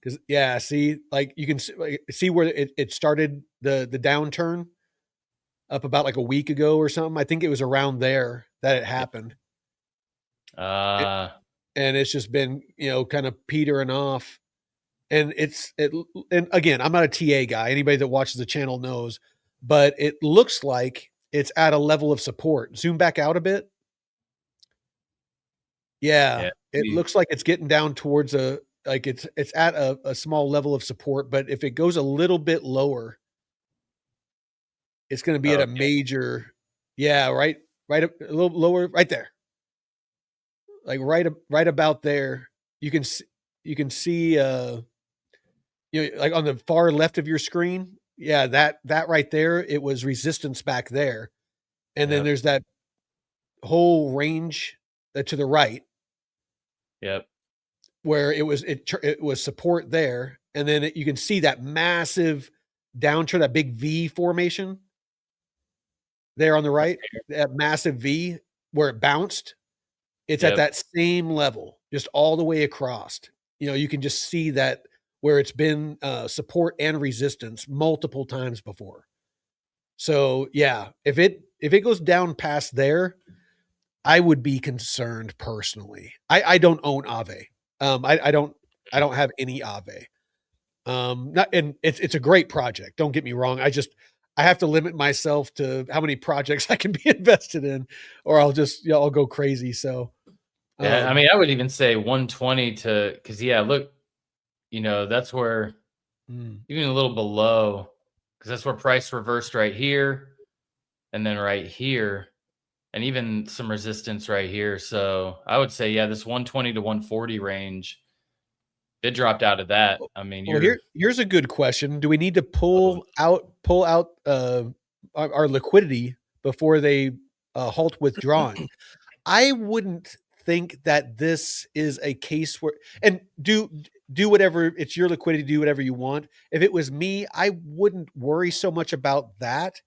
Speaker 1: Because yeah, see, like you can see where it started the downturn up about like a week ago or something. I think it was around there that it happened. And it's just been, kind of petering off. And and again, I'm not a TA guy. Anybody that watches the channel knows, but it looks like it's at a level of support. Zoom back out a bit. Yeah, it looks like it's getting down towards it's at a small level of support, but if it goes a little bit lower, it's going to be at a major, right a little lower, right there, like right about there. You can see like on the far left of your screen, that right there, it was resistance back there, and then there's that whole range to the right.
Speaker 2: Yep.
Speaker 1: Where it was support there, and then you can see that massive downturn, that big V formation there on the right, that massive V where it bounced. It's at that same level, just all the way across. You can just see that where it's been support and resistance multiple times before. So yeah, if it goes down past there, I would be concerned personally. I don't own Aave. I don't have any Aave. And it's a great project. Don't get me wrong. I have to limit myself to how many projects I can be invested in, or I'll go crazy. So
Speaker 2: yeah, I mean, I would even say 120 because look, that's where even a little below, because that's where price reversed right here, and then right here, and even some resistance right here. So I would say, this 120 to 140 range, it dropped out of that. I mean,
Speaker 1: here's a good question. Do we need to pull out our liquidity before they halt withdrawing? I wouldn't think that this is a case where, and do whatever, it's your liquidity, do whatever you want. If it was me, I wouldn't worry so much about that.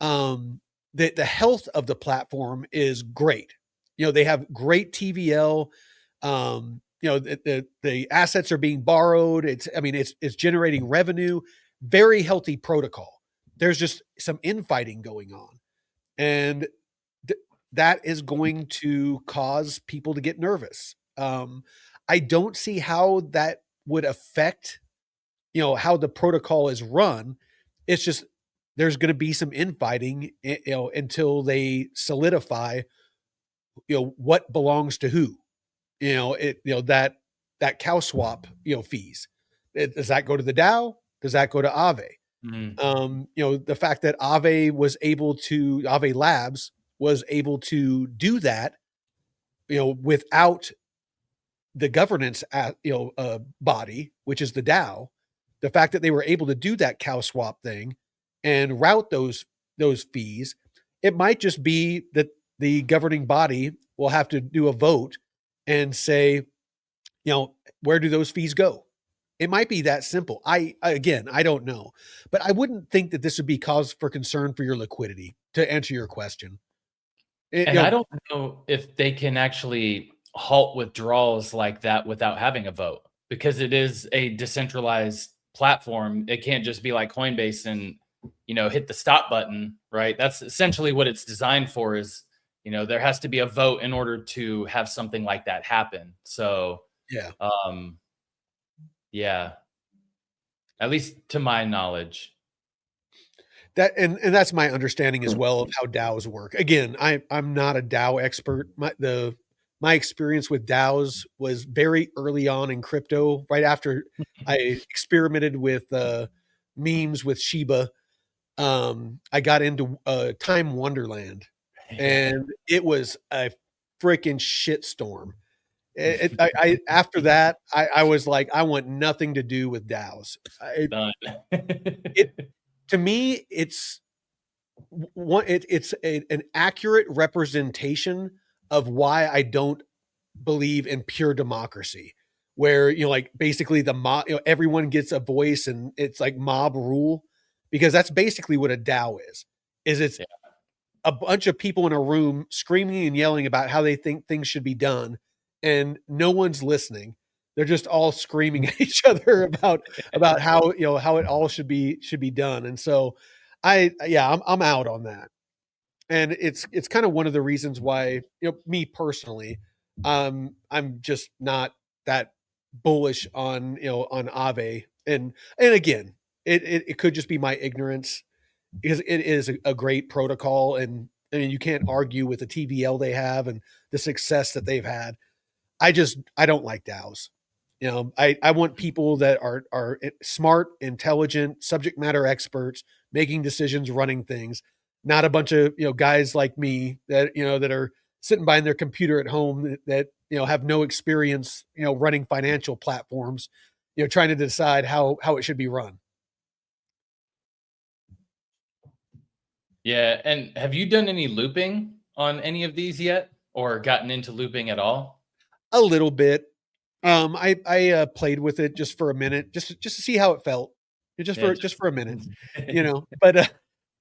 Speaker 1: The health of the platform is great. They have great TVL. The assets are being borrowed. It's generating revenue, very healthy protocol. There's just some infighting going on. And that is going to cause people to get nervous. I don't see how that would affect, how the protocol is run. It's just there's going to be some infighting, until they solidify, what belongs to who. That cow swap, fees. Does that go to the DAO? Does that go to Aave? The fact that Aave Labs was able to do that, without the governance body, which is the DAO, the fact that they were able to do that cow swap thing and route those fees, it might just be that the governing body will have to do a vote and say, where do those fees go? It might be that simple. Again, I don't know, but I wouldn't think that this would be cause for concern for your liquidity, to answer your question.
Speaker 2: And I don't know if they can actually halt withdrawals like that without having a vote, because it is a decentralized platform. It can't just be like Coinbase and, hit the stop button, right? That's essentially what it's designed for, is, there has to be a vote in order to have something like that happen. So,
Speaker 1: yeah.
Speaker 2: Yeah, at least to my knowledge.
Speaker 1: That and that's my understanding as well of how DAOs work. Again, I'm not a DAO expert. My experience with DAOs was very early on in crypto, right after I experimented with memes with Shiba. I got into Time Wonderland, and it was a freaking shitstorm. After that, I was like, I want nothing to do with DAOs.
Speaker 2: Done.
Speaker 1: To me, it's an accurate representation of why I don't believe in pure democracy, where like basically the mob, everyone gets a voice and it's like mob rule, because that's basically what a DAO is. It's a bunch of people in a room screaming and yelling about how they think things should be done, and no one's listening. They're just all screaming at each other about how how it all should be done. And so I'm out on that. And it's kind of one of the reasons why, me personally, I'm just not that bullish on, on Aave. And again, it could just be my ignorance, because it is a great protocol, and I mean, you can't argue with the TVL they have and the success that they've had. I don't like DAOs. I want people that are smart, intelligent, subject matter experts, making decisions, running things, not a bunch of guys like me that that are sitting behind their computer at home that have no experience running financial platforms, trying to decide how it should be run.
Speaker 2: Yeah, and have you done any looping on any of these yet, or gotten into looping at all?
Speaker 1: A little bit. I played with it just for a minute, just to see how it felt, just for a minute, But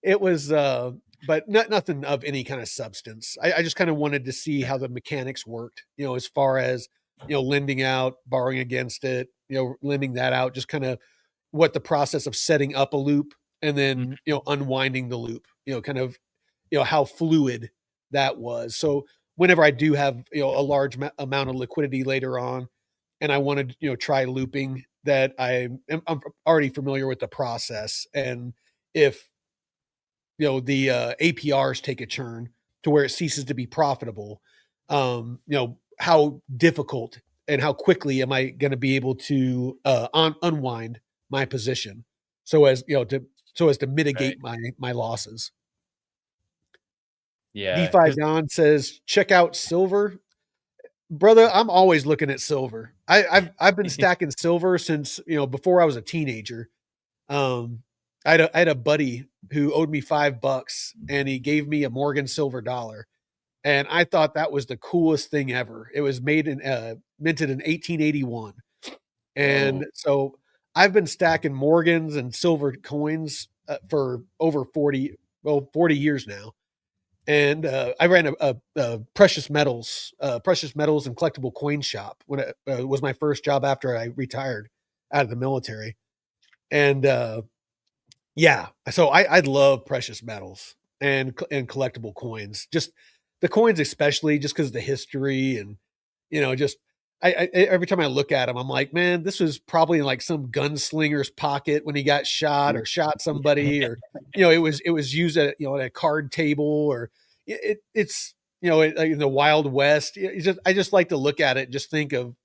Speaker 1: it was, but nothing of any kind of substance. I just kind of wanted to see how the mechanics worked, as far as lending out, borrowing against it, lending that out, just kind of what the process of setting up a loop and then unwinding the loop, kind of how fluid that was. So whenever I do have a large amount of liquidity later on, and I wanted to try looping, that I'm already familiar with the process, and if the APRs take a churn to where it ceases to be profitable, how difficult and how quickly am I going to be able to unwind my position, so as to mitigate my losses.
Speaker 2: Yeah,
Speaker 1: DeFi Don says, check out silver. Brother, I'm always looking at silver. I've been stacking silver since before I was a teenager. I had a buddy who owed me $5, and he gave me a Morgan silver dollar, and I thought that was the coolest thing ever. It was minted in 1881, and so I've been stacking Morgans and silver coins for over 40 years now. And I ran a precious metals and collectible coin shop when it was my first job after I retired out of the military. And so I love precious metals and collectible coins. Just the coins, especially just because of the history and just every time I look at him, I'm like, man, this was probably in like some gunslinger's pocket when he got shot or shot somebody, or it was used at at a card table, or it's in the Wild West. I just like to look at it and just think of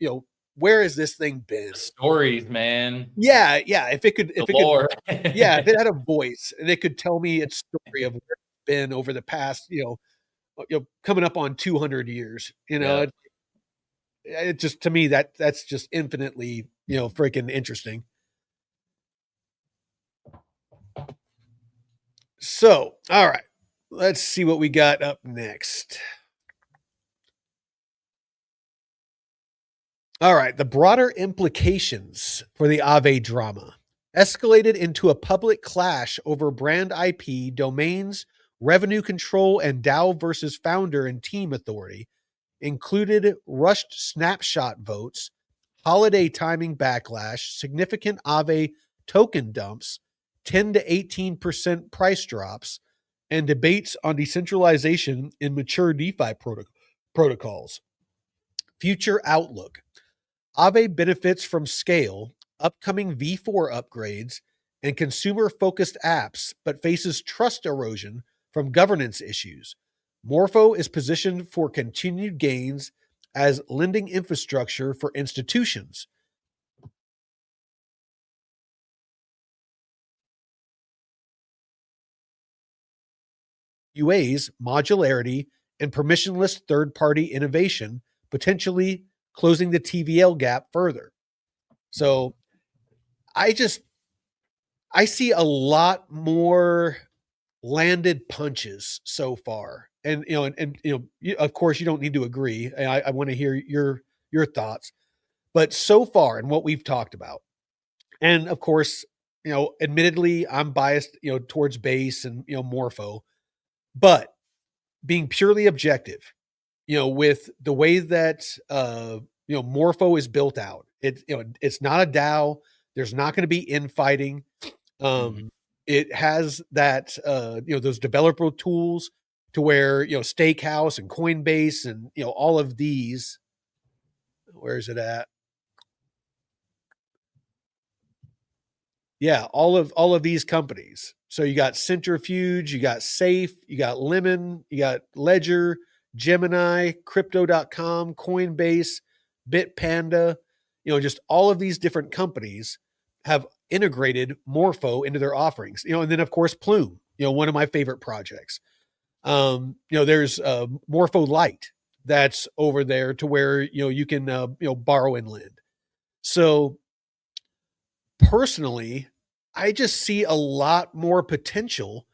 Speaker 1: where has this thing been?
Speaker 2: Stories, man.
Speaker 1: Yeah, yeah.
Speaker 2: The lore.
Speaker 1: Yeah, if it had a voice and it could tell me its story of where it's been over the past, coming up on 200 years.
Speaker 2: Yeah.
Speaker 1: It just, to me, that's just infinitely freaking interesting. So, all right, let's see what we got up next. All right, the broader implications for the Aave drama escalated into a public clash over brand IP, domains, revenue control, and DAO versus founder and team authority. Included rushed snapshot votes, holiday timing backlash, significant Aave token dumps, 10 to 18% price drops, and debates on decentralization in mature DeFi protocols. Future outlook. Aave benefits from scale, upcoming V4 upgrades, and consumer-focused apps, but faces trust erosion from governance issues. Morpho is positioned for continued gains as lending infrastructure for institutions. UA's modularity and permissionless third-party innovation, potentially closing the TVL gap further. So I see a lot more landed punches so far. And of course you don't need to agree. I want to hear your thoughts. But so far in what we've talked about, and of course, admittedly I'm biased, towards base and Morpho, but being purely objective, with the way that Morpho is built out, it's not a DAO. There's not going to be infighting. It has that those developer tools to where Stakehouse and Coinbase and all of these. Where is it at? Yeah, all of these companies. So you got Centrifuge, you got Safe, you got Lemon, you got Ledger, Gemini, Crypto.com, Coinbase, Bitpanda, just all of these different companies have integrated Morpho into their offerings. And then of course Plume, one of my favorite projects. There's Morpho Lite that's over there to where you can borrow and lend. So personally, I just see a lot more potential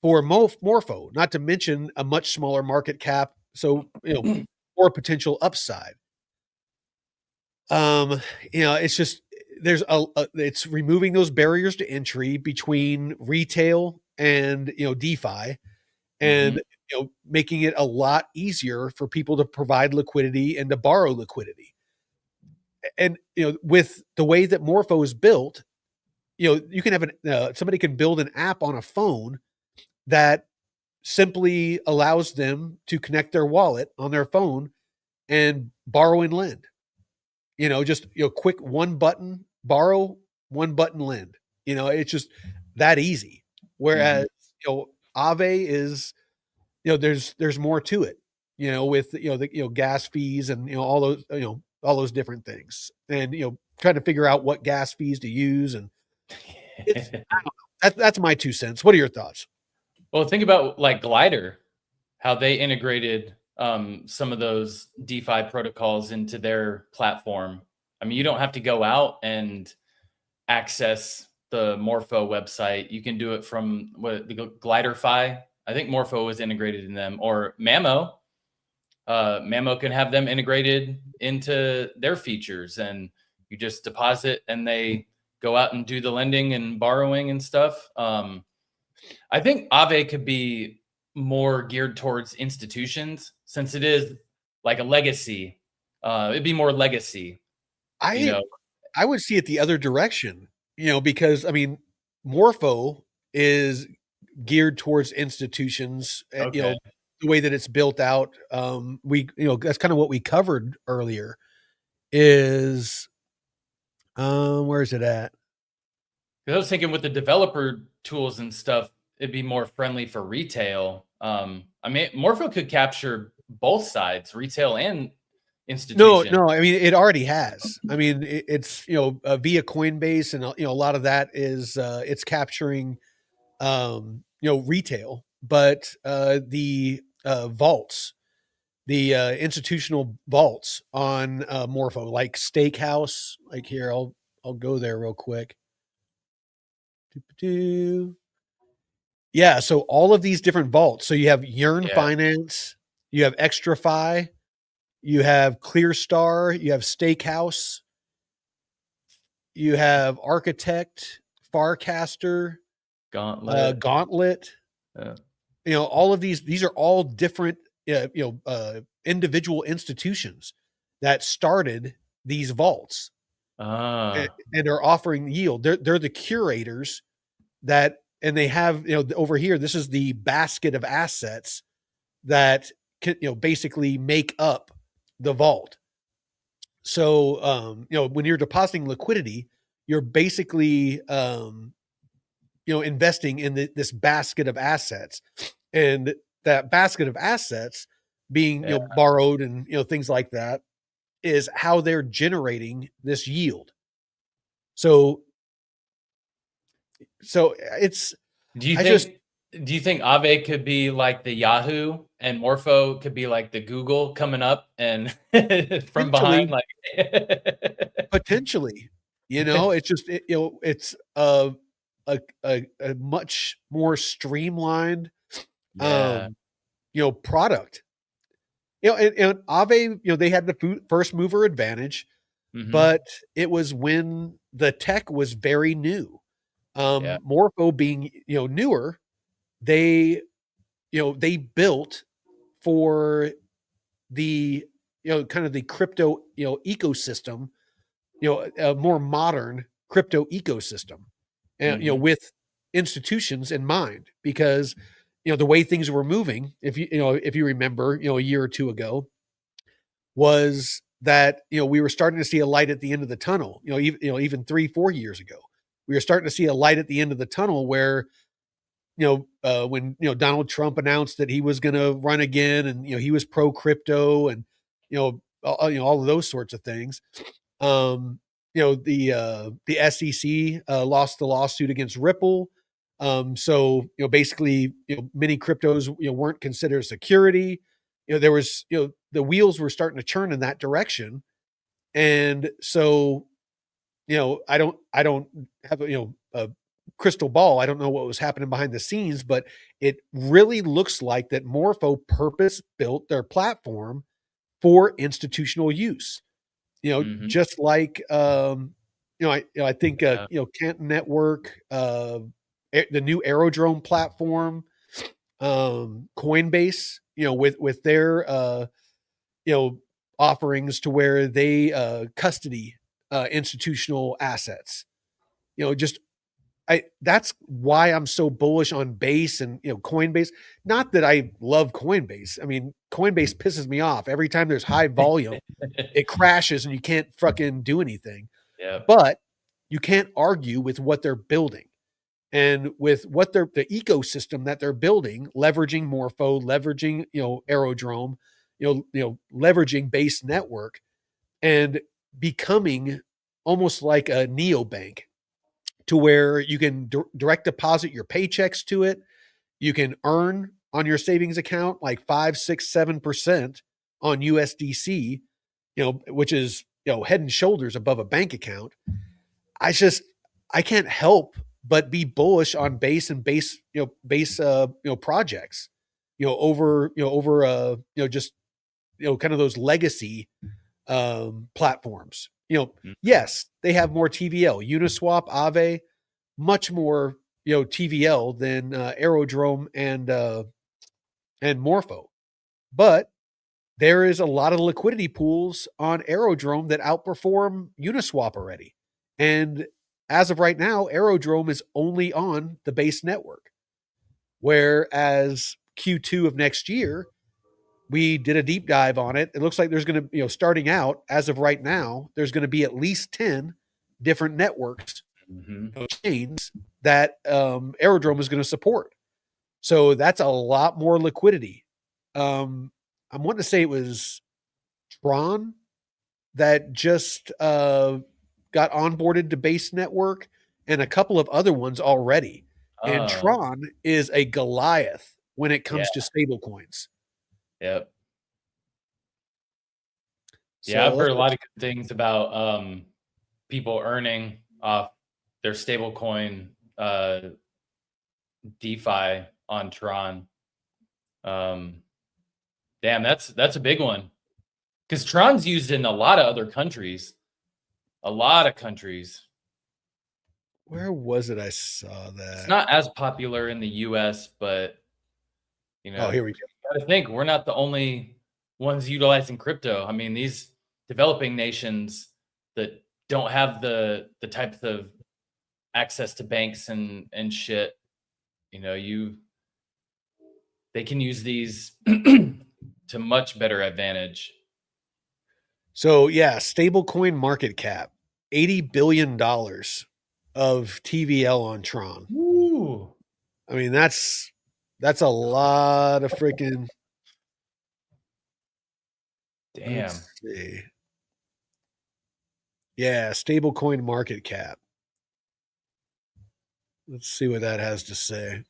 Speaker 1: for Morpho, not to mention a much smaller market cap. So, more potential upside. It's just, it's removing those barriers to entry between retail and, DeFi, and, making it a lot easier for people to provide liquidity and to borrow liquidity. And, with the way that Morpho is built, you can have somebody can build an app on a phone that simply allows them to connect their wallet on their phone and borrow and lend. Just quick one button borrow, one button lend. It's just that easy. Whereas Aave is there's more to it. With the gas fees and all those different things, and trying to figure out what gas fees to use, and I don't know. That's my 2 cents. What are your thoughts?
Speaker 2: Well, think about like Glider, how they integrated some of those DeFi protocols into their platform. I mean, you don't have to go out and access the Morpho website. You can do it from the GliderFi. I think Morpho was integrated in them, or Mamo. Mamo can have them integrated into their features, and you just deposit and they go out and do the lending and borrowing and stuff. I think Aave could be more geared towards institutions, since it is like a legacy. It'd be more legacy.
Speaker 1: I would see it the other direction, because I mean, Morpho is geared towards institutions.
Speaker 2: Okay.
Speaker 1: The way that it's built out. That's kind of what we covered earlier. is where is it at?
Speaker 2: I was thinking with the developer tools and stuff, it'd be more friendly for retail. I mean, Morpho could capture both sides, retail and
Speaker 1: No,
Speaker 2: institution.
Speaker 1: no, I mean, it already has. I mean, it's, via Coinbase, and, a lot of that is, it's capturing, retail, but, vaults, institutional vaults on, Morpho, like Steakhouse, like here, I'll go there real quick. Doo-doo. Yeah, so all of these different vaults. So you have Yearn
Speaker 2: Yeah.
Speaker 1: Finance, you have XtraFi, you have ClearStar, you have Steakhouse, you have Architect, Farcaster,
Speaker 2: Gauntlet.
Speaker 1: Gauntlet.
Speaker 2: Yeah.
Speaker 1: All of these are all different, individual institutions that started these vaults
Speaker 2: Ah,
Speaker 1: and are offering yield. They're the curators that, and they have, over here, this is the basket of assets that can, basically make up the vault. So, when you're depositing liquidity, you're basically, investing in this basket of assets, and that basket of assets being,
Speaker 2: yeah.
Speaker 1: borrowed and, things like that, is how they're generating this yield. So, it's,
Speaker 2: Do you
Speaker 1: I just,
Speaker 2: think do you think Aave could be like the Yahoo and Morpho could be like the Google coming up and from behind
Speaker 1: potentially,
Speaker 2: like
Speaker 1: potentially, it's just, it's a much more streamlined,
Speaker 2: Yeah.
Speaker 1: product. And Aave, they had the first mover advantage,
Speaker 2: Mhm.
Speaker 1: but it was when the tech was very new.
Speaker 2: Yeah.
Speaker 1: Morpho being, newer, they, they built for the, kind of the crypto, ecosystem, a more modern crypto ecosystem, and,
Speaker 2: Mhm.
Speaker 1: with institutions in mind, because, the way things were moving, if you remember, a year or two ago, was that, we were starting to see a light at the end of the tunnel. Even 3-4 years ago, we were starting to see a light at the end of the tunnel where, when, Donald Trump announced that he was going to run again, and, he was pro crypto, and, all of those sorts of things. Um, the SEC, lost the lawsuit against Ripple. So, basically, many cryptos, weren't considered security. There was, the wheels were starting to turn in that direction. And so, I don't have a crystal ball. I don't know what was happening behind the scenes, but it really looks like that Morpho purpose built their platform for institutional use.
Speaker 2: Mhm.
Speaker 1: Just like, I think,
Speaker 2: Yeah.
Speaker 1: Canton Network, the new Aerodrome platform, Coinbase, with their, you know, offerings to where they, custody, institutional assets. Just, that's why I'm so bullish on Base and, Coinbase. Not that I love Coinbase. I mean, Coinbase pisses me off every time there's high volume. It crashes and you can't fucking do anything.
Speaker 2: Yep.
Speaker 1: But you can't argue with what they're building, and with what the ecosystem that they're building, leveraging Morpho, leveraging, Aerodrome, leveraging Base Network, and becoming almost like a neobank, to where you can direct deposit your paychecks to it. You can earn on your savings account like 5, 6, 7% on USDC, which is, head and shoulders above a bank account. I just, I can't help but be bullish on Base and Base, projects, over, just, kind of those legacy, platforms.
Speaker 2: Mhm.
Speaker 1: Yes, they have more TVL, Uniswap, Aave, much more, TVL than, Aerodrome and Morpho. But there is a lot of liquidity pools on Aerodrome that outperform Uniswap already. And as of right now, Aerodrome is only on the Base network. Whereas Q2 of next year, we did a deep dive on it. It looks like there's going to, starting out as of right now, there's going to be at least 10 different networks, chains that Aerodrome is going to support. So that's a lot more liquidity. I'm wanting to say it was Tron that just got onboarded to Base Network and a couple of other ones already. And Tron is a Goliath when it comes to stable coins.
Speaker 2: Yep. Yeah, I've heard a lot of good things about people earning off their stablecoin DeFi on Tron. Damn, that's a big one. Because Tron's used in a lot of other countries. A lot of countries.
Speaker 1: Where was it I saw that?
Speaker 2: It's not as popular in the US, but
Speaker 1: oh, here we go.
Speaker 2: You gotta think we're not the only ones utilizing crypto. I mean, these developing nations that don't have the types of access to banks and shit, they can use these to much better advantage.
Speaker 1: So yeah, stablecoin market cap, $80 billion of TVL on Tron.
Speaker 2: Ooh.
Speaker 1: I mean, that's a lot of freaking.
Speaker 2: Damn.
Speaker 1: Let's see. Yeah, stablecoin market cap. Let's see what that has to say.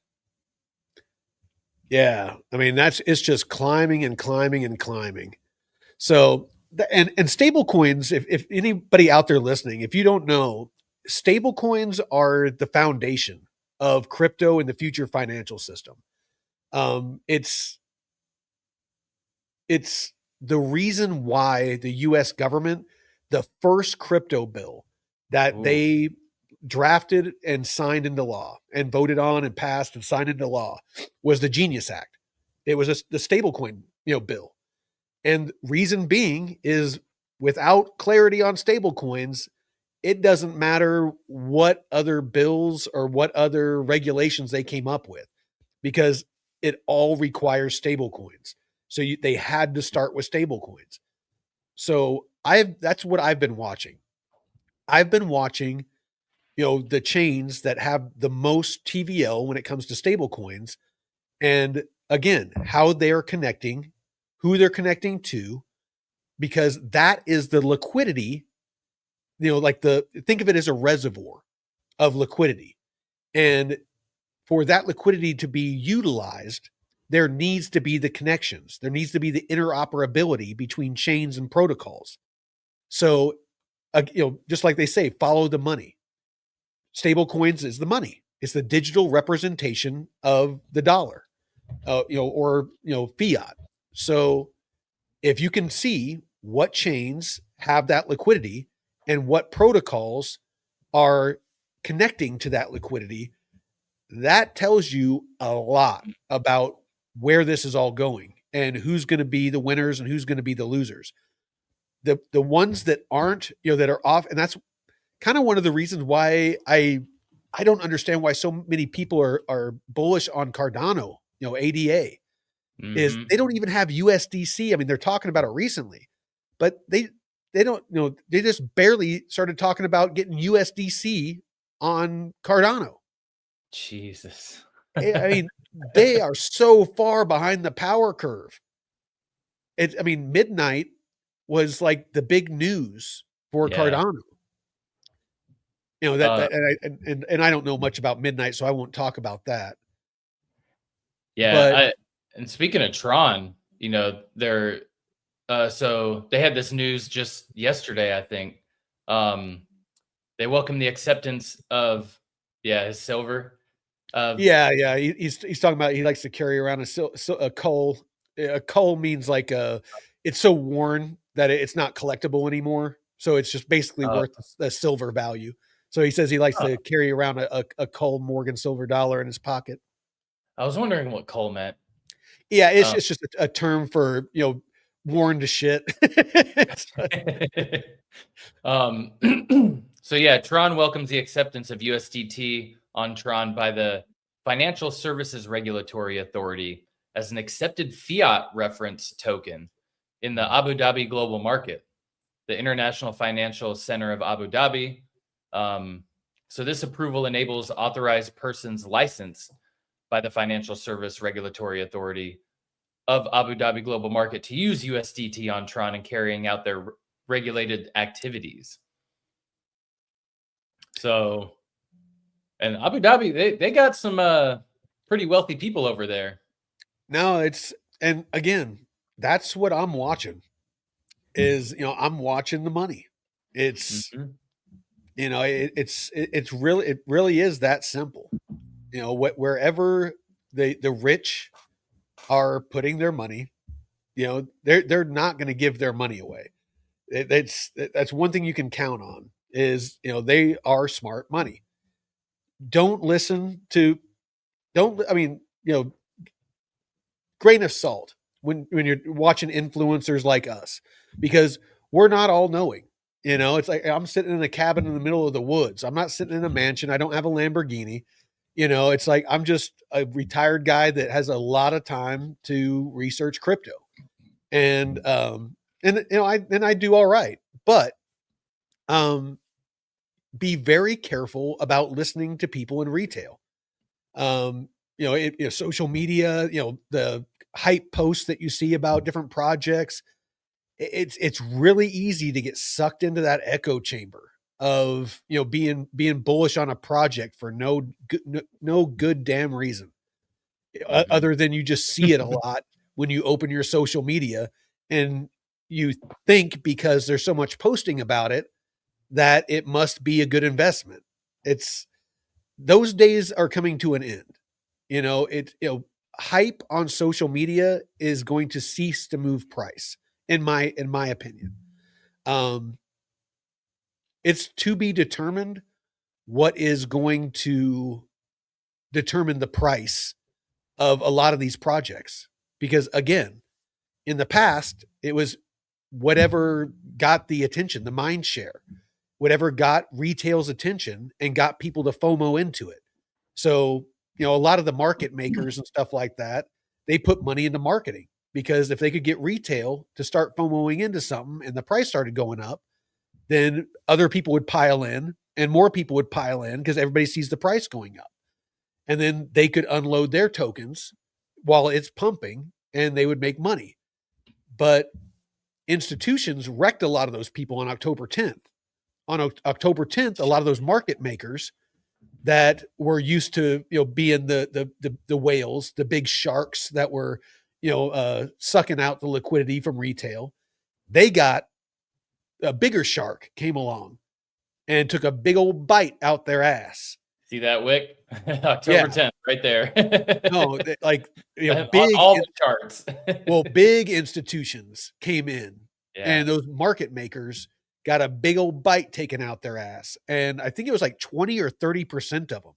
Speaker 1: Yeah, I mean it's just climbing and climbing and climbing. So and stable coins, if anybody out there listening, if you don't know, stable coins are the foundation of crypto and the future financial system. It's the reason why the US government, the first crypto bill that they drafted and signed into law and voted on and passed and signed into law was the Genius Act. It was the stablecoin, bill. And reason being is without clarity on stable coins, it doesn't matter what other bills or what other regulations they came up with, because it all requires stable coins. So they had to start with stable coins. So that's what I've been watching. I've been watching, the chains that have the most TVL when it comes to stable coins. And again, how they're connecting, who they're connecting to, because that is the liquidity, think of it as a reservoir of liquidity. And for that liquidity to be utilized, there needs to be the connections. There needs to be the interoperability between chains and protocols. So, just like they say, follow the money. Stable coins is the money. It's the digital representation of the dollar, or fiat. So if you can see what chains have that liquidity and what protocols are connecting to that liquidity, that tells you a lot about where this is all going and who's going to be the winners and who's going to be the losers. The ones that aren't, that are off, and that's kind of one of the reasons why I don't understand why so many people are bullish on Cardano, ADA, is they don't even have USDC. I mean, they're talking about it recently, but they don't, they just barely started talking about getting USDC on Cardano.
Speaker 2: Jesus.
Speaker 1: I mean, they are so far behind the power curve. Midnight was like the big news for Cardano. And I don't know much about Midnight, so I won't talk about that.
Speaker 2: Yeah, and speaking of Tron, they're so they had this news just yesterday, I think. They welcomed the acceptance of his silver.
Speaker 1: He's talking about he likes to carry around a coal. A coal means like it's so worn that it's not collectible anymore. So it's just basically worth a silver value. So he says he likes to carry around a Cole Morgan silver dollar in his pocket.
Speaker 2: I was wondering what Cole meant.
Speaker 1: Yeah, it's just a term for, worn to shit.
Speaker 2: So yeah, Tron welcomes the acceptance of USDT on Tron by the Financial Services Regulatory Authority as an accepted fiat reference token in the Abu Dhabi global market, the International Financial Center of Abu Dhabi. So this approval enables authorized persons licensed by the Financial Service Regulatory Authority of Abu Dhabi global market to use USDT on Tron and carrying out their regulated activities. So, and Abu Dhabi, they got some pretty wealthy people over there.
Speaker 1: No, and again, that's what I'm watching is, I'm watching the money. It's, it really is that simple. Wherever the rich are putting their money, they're not going to give their money away. That's one thing you can count on is, they are smart money. Don't listen to, grain of salt when you're watching influencers like us, because we're not all knowing. It's like I'm sitting in a cabin in the middle of the woods. I'm not sitting in a mansion. I don't have a Lamborghini. It's like I'm just a retired guy that has a lot of time to research crypto. And I do all right. But be very careful about listening to people in retail. Social media, the hype posts that you see about different projects, it's really easy to get sucked into that echo chamber of, being bullish on a project for no good damn reason, other than you just see it a lot when you open your social media and you think because there's so much posting about it that it must be a good investment. Those days are coming to an end. Hype on social media is going to cease to move price, in my opinion. It's to be determined what is going to determine the price of a lot of these projects. Because again, in the past, it was whatever got the attention, the mind share, whatever got retail's attention and got people to FOMO into it. So, a lot of the market makers and stuff like that, they put money into marketing, because if they could get retail to start FOMOing into something and the price started going up, then other people would pile in and more people would pile in because everybody sees the price going up. And then they could unload their tokens while it's pumping and they would make money. But institutions wrecked a lot of those people on October 10th. On October 10th, a lot of those market makers that were used to, being the whales, the big sharks that were, sucking out the liquidity from retail, they got a bigger shark came along and took a big old bite out their ass.
Speaker 2: See that, Wick? October 10th, right there.
Speaker 1: No, like,
Speaker 2: big all the charts.
Speaker 1: Well, big institutions came in, and those market makers got a big old bite taken out their ass. And I think it was like 20 or 30% of them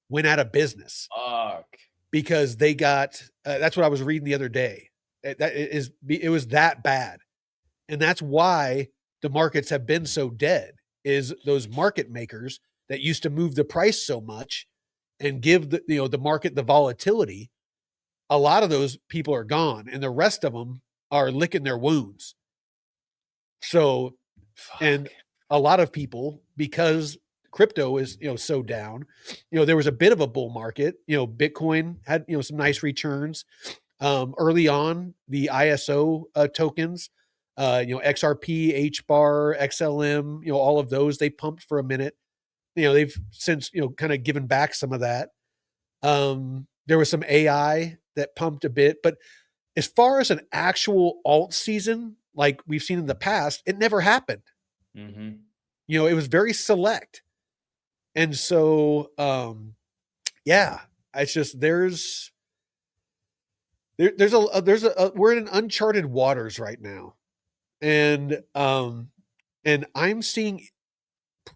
Speaker 1: went out of business.
Speaker 2: Fuck.
Speaker 1: Because they got, that's what I was reading the other day. It was that bad. And that's why the markets have been so dead, is those market makers that used to move the price so much and give the market the volatility. A lot of those people are gone, and the rest of them are licking their wounds. So, and a lot of people, because crypto is, so down, there was a bit of a bull market. Bitcoin had, some nice returns. Early on, the ISO tokens, XRP, HBAR, XLM, all of those, they pumped for a minute. They've since, kind of given back some of that. There was some AI that pumped a bit, but as far as an actual alt season, like we've seen in the past, it never happened.
Speaker 2: Mm-hmm.
Speaker 1: It was very select. And so, it's just, we're in uncharted waters right now. And I'm seeing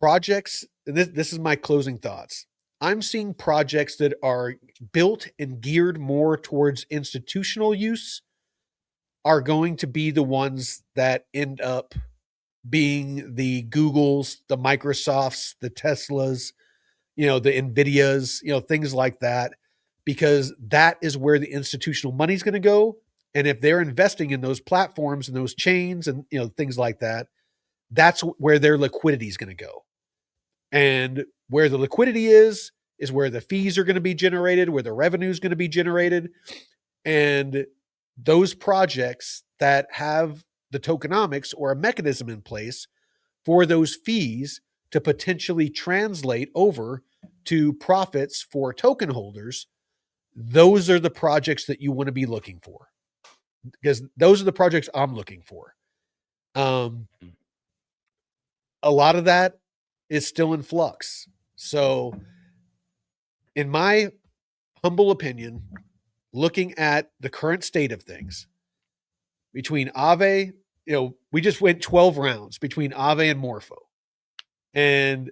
Speaker 1: projects, and this is my closing thoughts. I'm seeing projects that are built and geared more towards institutional use are going to be the ones that end up being the Googles, the Microsofts, the Teslas, the Nvidias, things like that. because that is where the institutional money is going to go. And if they're investing in those platforms and those chains and things like that, that's where their liquidity is going to go. And where the liquidity is where the fees are going to be generated, where the revenue is going to be generated. And those projects that have the tokenomics or a mechanism in place for those fees to potentially translate over to profits for token holders, those are the projects that you want to be looking for, because those are the projects I'm looking for. A lot of that is still in flux. So in my humble opinion, looking at the current state of things between Aave, we just went 12 rounds between Aave and Morpho, and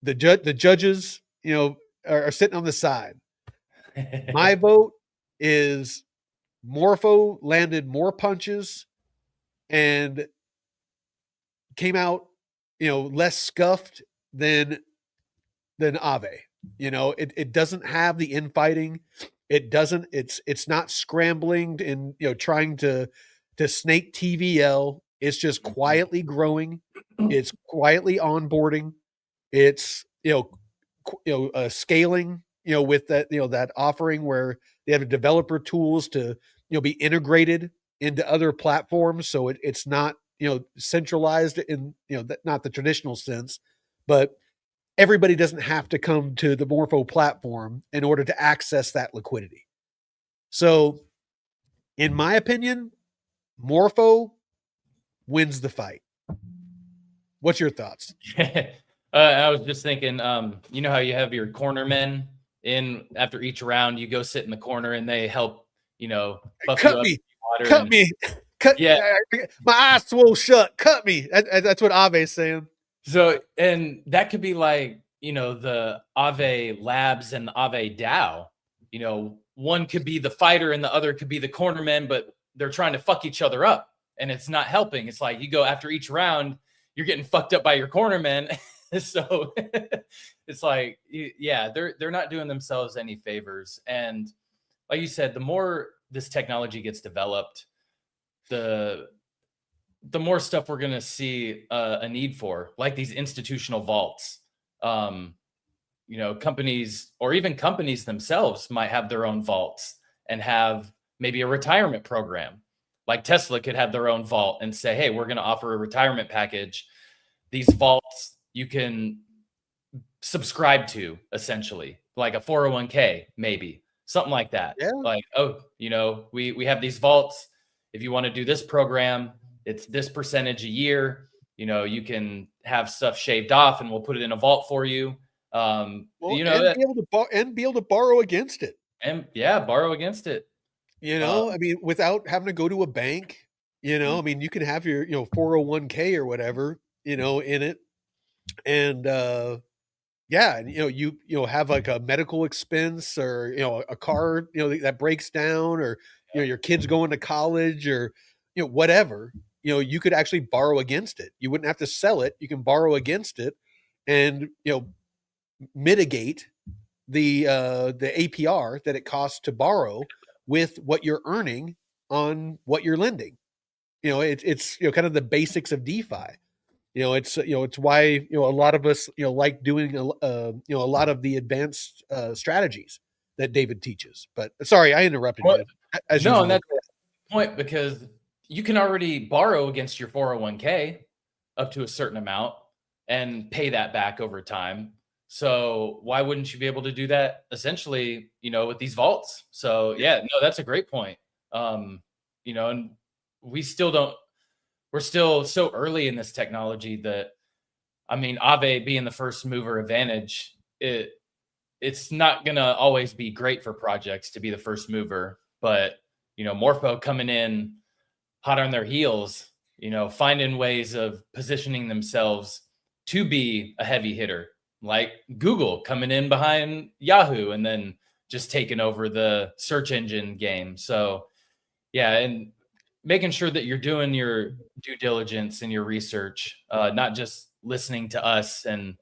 Speaker 1: the judges, are sitting on the side. My vote is Morpho landed more punches and came out, less scuffed than Aave. It doesn't have the infighting. It's not scrambling and trying to snake TVL. It's just quietly growing. It's quietly onboarding. It's scaling, with that, that offering where they have developer tools to be integrated into other platforms. So it's not centralized in not the traditional sense, but everybody doesn't have to come to the Morpho platform in order to access that liquidity. So, in my opinion, Morpho wins the fight. What's your thoughts?
Speaker 2: I was just thinking, you know how you have your cornermen in after each round, you go sit in the corner and they help, buff
Speaker 1: cut
Speaker 2: you up
Speaker 1: me,
Speaker 2: water
Speaker 1: cut me, cut.
Speaker 2: Yeah,
Speaker 1: my eyes swole shut. Cut me. That's what Aave's saying.
Speaker 2: So, and that could be like, the Aave Labs and the Aave DAO. One could be the fighter and the other could be the cornerman, but they're trying to fuck each other up, and it's not helping. It's like you go after each round, you're getting fucked up by your cornerman. So it's like, yeah, they're not doing themselves any favors. And like you said, the more this technology gets developed, the more stuff we're going to see a need for, like these institutional vaults. Companies or even companies themselves might have their own vaults and have maybe a retirement program. Like Tesla could have their own vault and say, hey, we're going to offer a retirement package. These vaults you can subscribe to, essentially, like a 401k, maybe something like that.
Speaker 1: Yeah.
Speaker 2: Like, oh, we have these vaults. If you want to do this program, it's this percentage a year. You can have stuff shaved off and we'll put it in a vault for you.
Speaker 1: And be able to borrow against it.
Speaker 2: And yeah, borrow against it.
Speaker 1: I mean, without having to go to a bank, I mean, you can have your, 401k or whatever, in it. And, yeah, and, you have like a medical expense or, a car, that breaks down, or, your kids going to college, or, whatever, you could actually borrow against it. You wouldn't have to sell it. You can borrow against it and, mitigate the APR that it costs to borrow with what you're earning on what you're lending. It's kind of the basics of DeFi. It's why a lot of us like doing a lot of the advanced strategies that David teaches. But sorry, I interrupted you. As
Speaker 2: no,
Speaker 1: usual.
Speaker 2: and that's the point, because you can already borrow against your 401k up to a certain amount and pay that back over time. So why wouldn't you be able to do that essentially, with these vaults? So yeah, no, that's a great point. And we're still so early in this technology that, I mean, Aave being the first mover advantage, it's not going to always be great for projects to be the first mover, but, Morpho coming in hot on their heels, finding ways of positioning themselves to be a heavy hitter, like Google coming in behind Yahoo and then just taking over the search engine game. So yeah, and making sure that you're doing your due diligence and your research, not just listening to us. And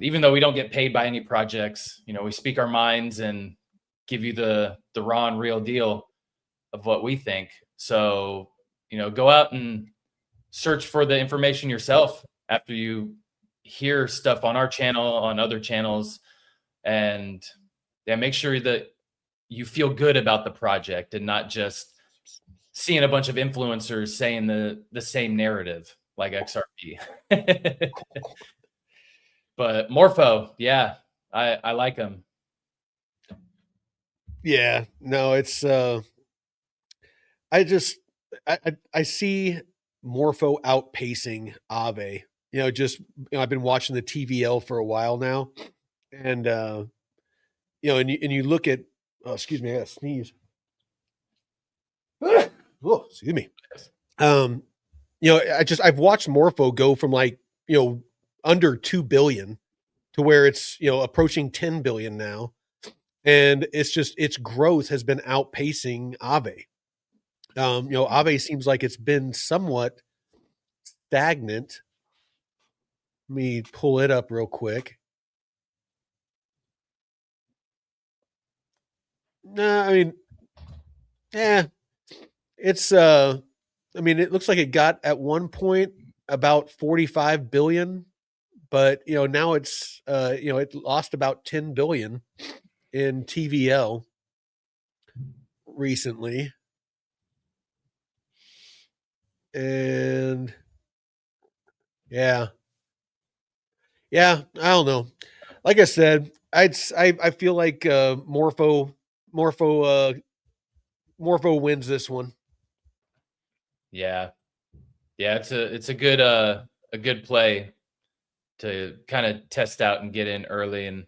Speaker 2: even though we don't get paid by any projects, we speak our minds and give you the raw and real deal of what we think. So, go out and search for the information yourself after you hear stuff on our channel, on other channels, and yeah, make sure that you feel good about the project and not just seeing a bunch of influencers saying the same narrative like XRP. But Morpho, yeah, I like him.
Speaker 1: Yeah, no, it's I see Morpho outpacing Aave. I've been watching the TVL for a while now, and and you look at, oh, excuse me, I got to sneeze. Oh, excuse me. I've watched Morpho go from under 2 billion to where it's approaching 10 billion now, and its growth has been outpacing Aave. Aave seems like it's been somewhat stagnant. Let me pull it up real quick. Nah, I mean, yeah, it's it looks like it got at one point about 45 billion, but now it's it lost about 10 billion in TVL recently. And yeah, I don't know. Like I said, I feel like Morpho wins this one.
Speaker 2: Yeah, it's a good play to kind of test out and get in early and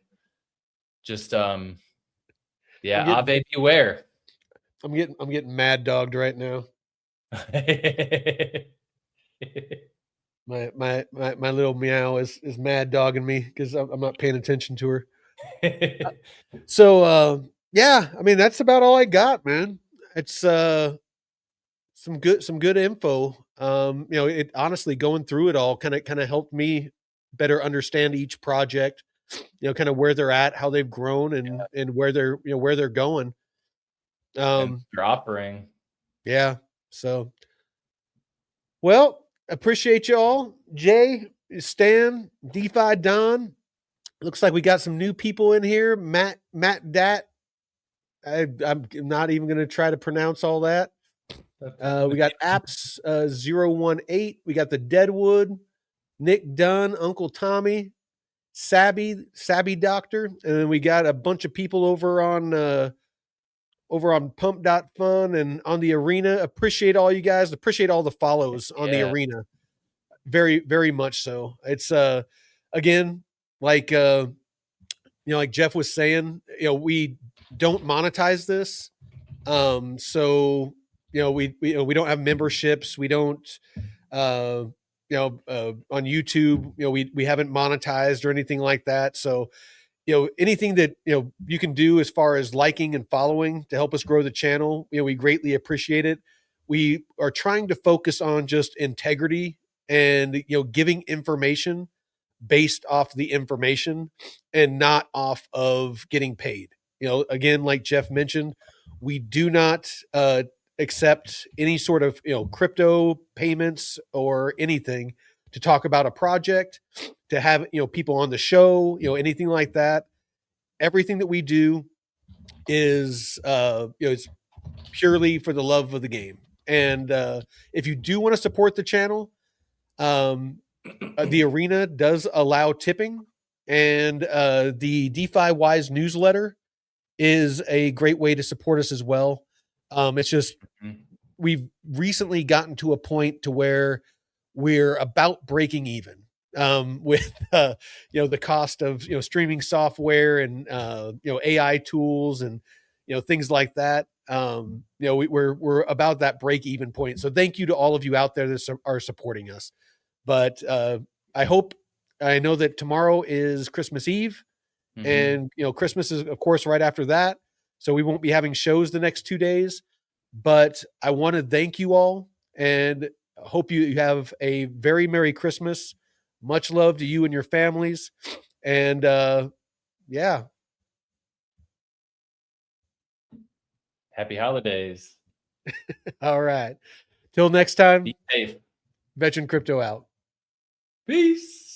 Speaker 2: just Aave beware.
Speaker 1: I'm getting mad dogged right now. My little meow is mad dogging me because I'm not paying attention to her. So yeah, I mean that's about all I got, man. It's some good info. It honestly, going through it all kind of helped me better understand each project. Kind of where they're at, how they've grown, and where they're going.
Speaker 2: And they're offering.
Speaker 1: Yeah. So, well, appreciate y'all. Jay, Stan, DeFi Don. Looks like we got some new people in here. Matt Dat. I'm not even going to try to pronounce all that. We got Apps 018. We got the Deadwood, Nick Dunn, Uncle Tommy, Sabby Doctor, and then we got a bunch of people over on Pump.Fun and on the Arena. Appreciate all you guys. Appreciate all the follows on the Arena. Very, very much so. It's again, like like Jeff was saying, we don't monetize this. So we don't have memberships. We don't on YouTube, we haven't monetized or anything like that. So anything that you can do as far as liking and following to help us grow the channel, we greatly appreciate it. We are trying to focus on just integrity and giving information based off the information and not off of getting paid. Again, like Jeff mentioned, we do not accept any sort of crypto payments or anything to talk about a project, to have people on the show, anything like that. Everything that we do is it's purely for the love of the game. And if you do want to support the channel, the Arena does allow tipping, and the DeFi WIZE newsletter is a great way to support us as well. It's just we've recently gotten to a point to where we're about breaking even with the cost of streaming software and AI tools and things like that. We're about that break even point. So thank you to all of you out there that are supporting us. But I know that tomorrow is Christmas Eve, and Christmas is of course right after that. So we won't be having shows the next 2 days. But I want to thank you all and hope you have a very Merry Christmas. Much love to you and your families. And yeah.
Speaker 2: Happy holidays.
Speaker 1: All right. Till next time.
Speaker 2: Be safe.
Speaker 1: Veteran Crypto out.
Speaker 2: Peace.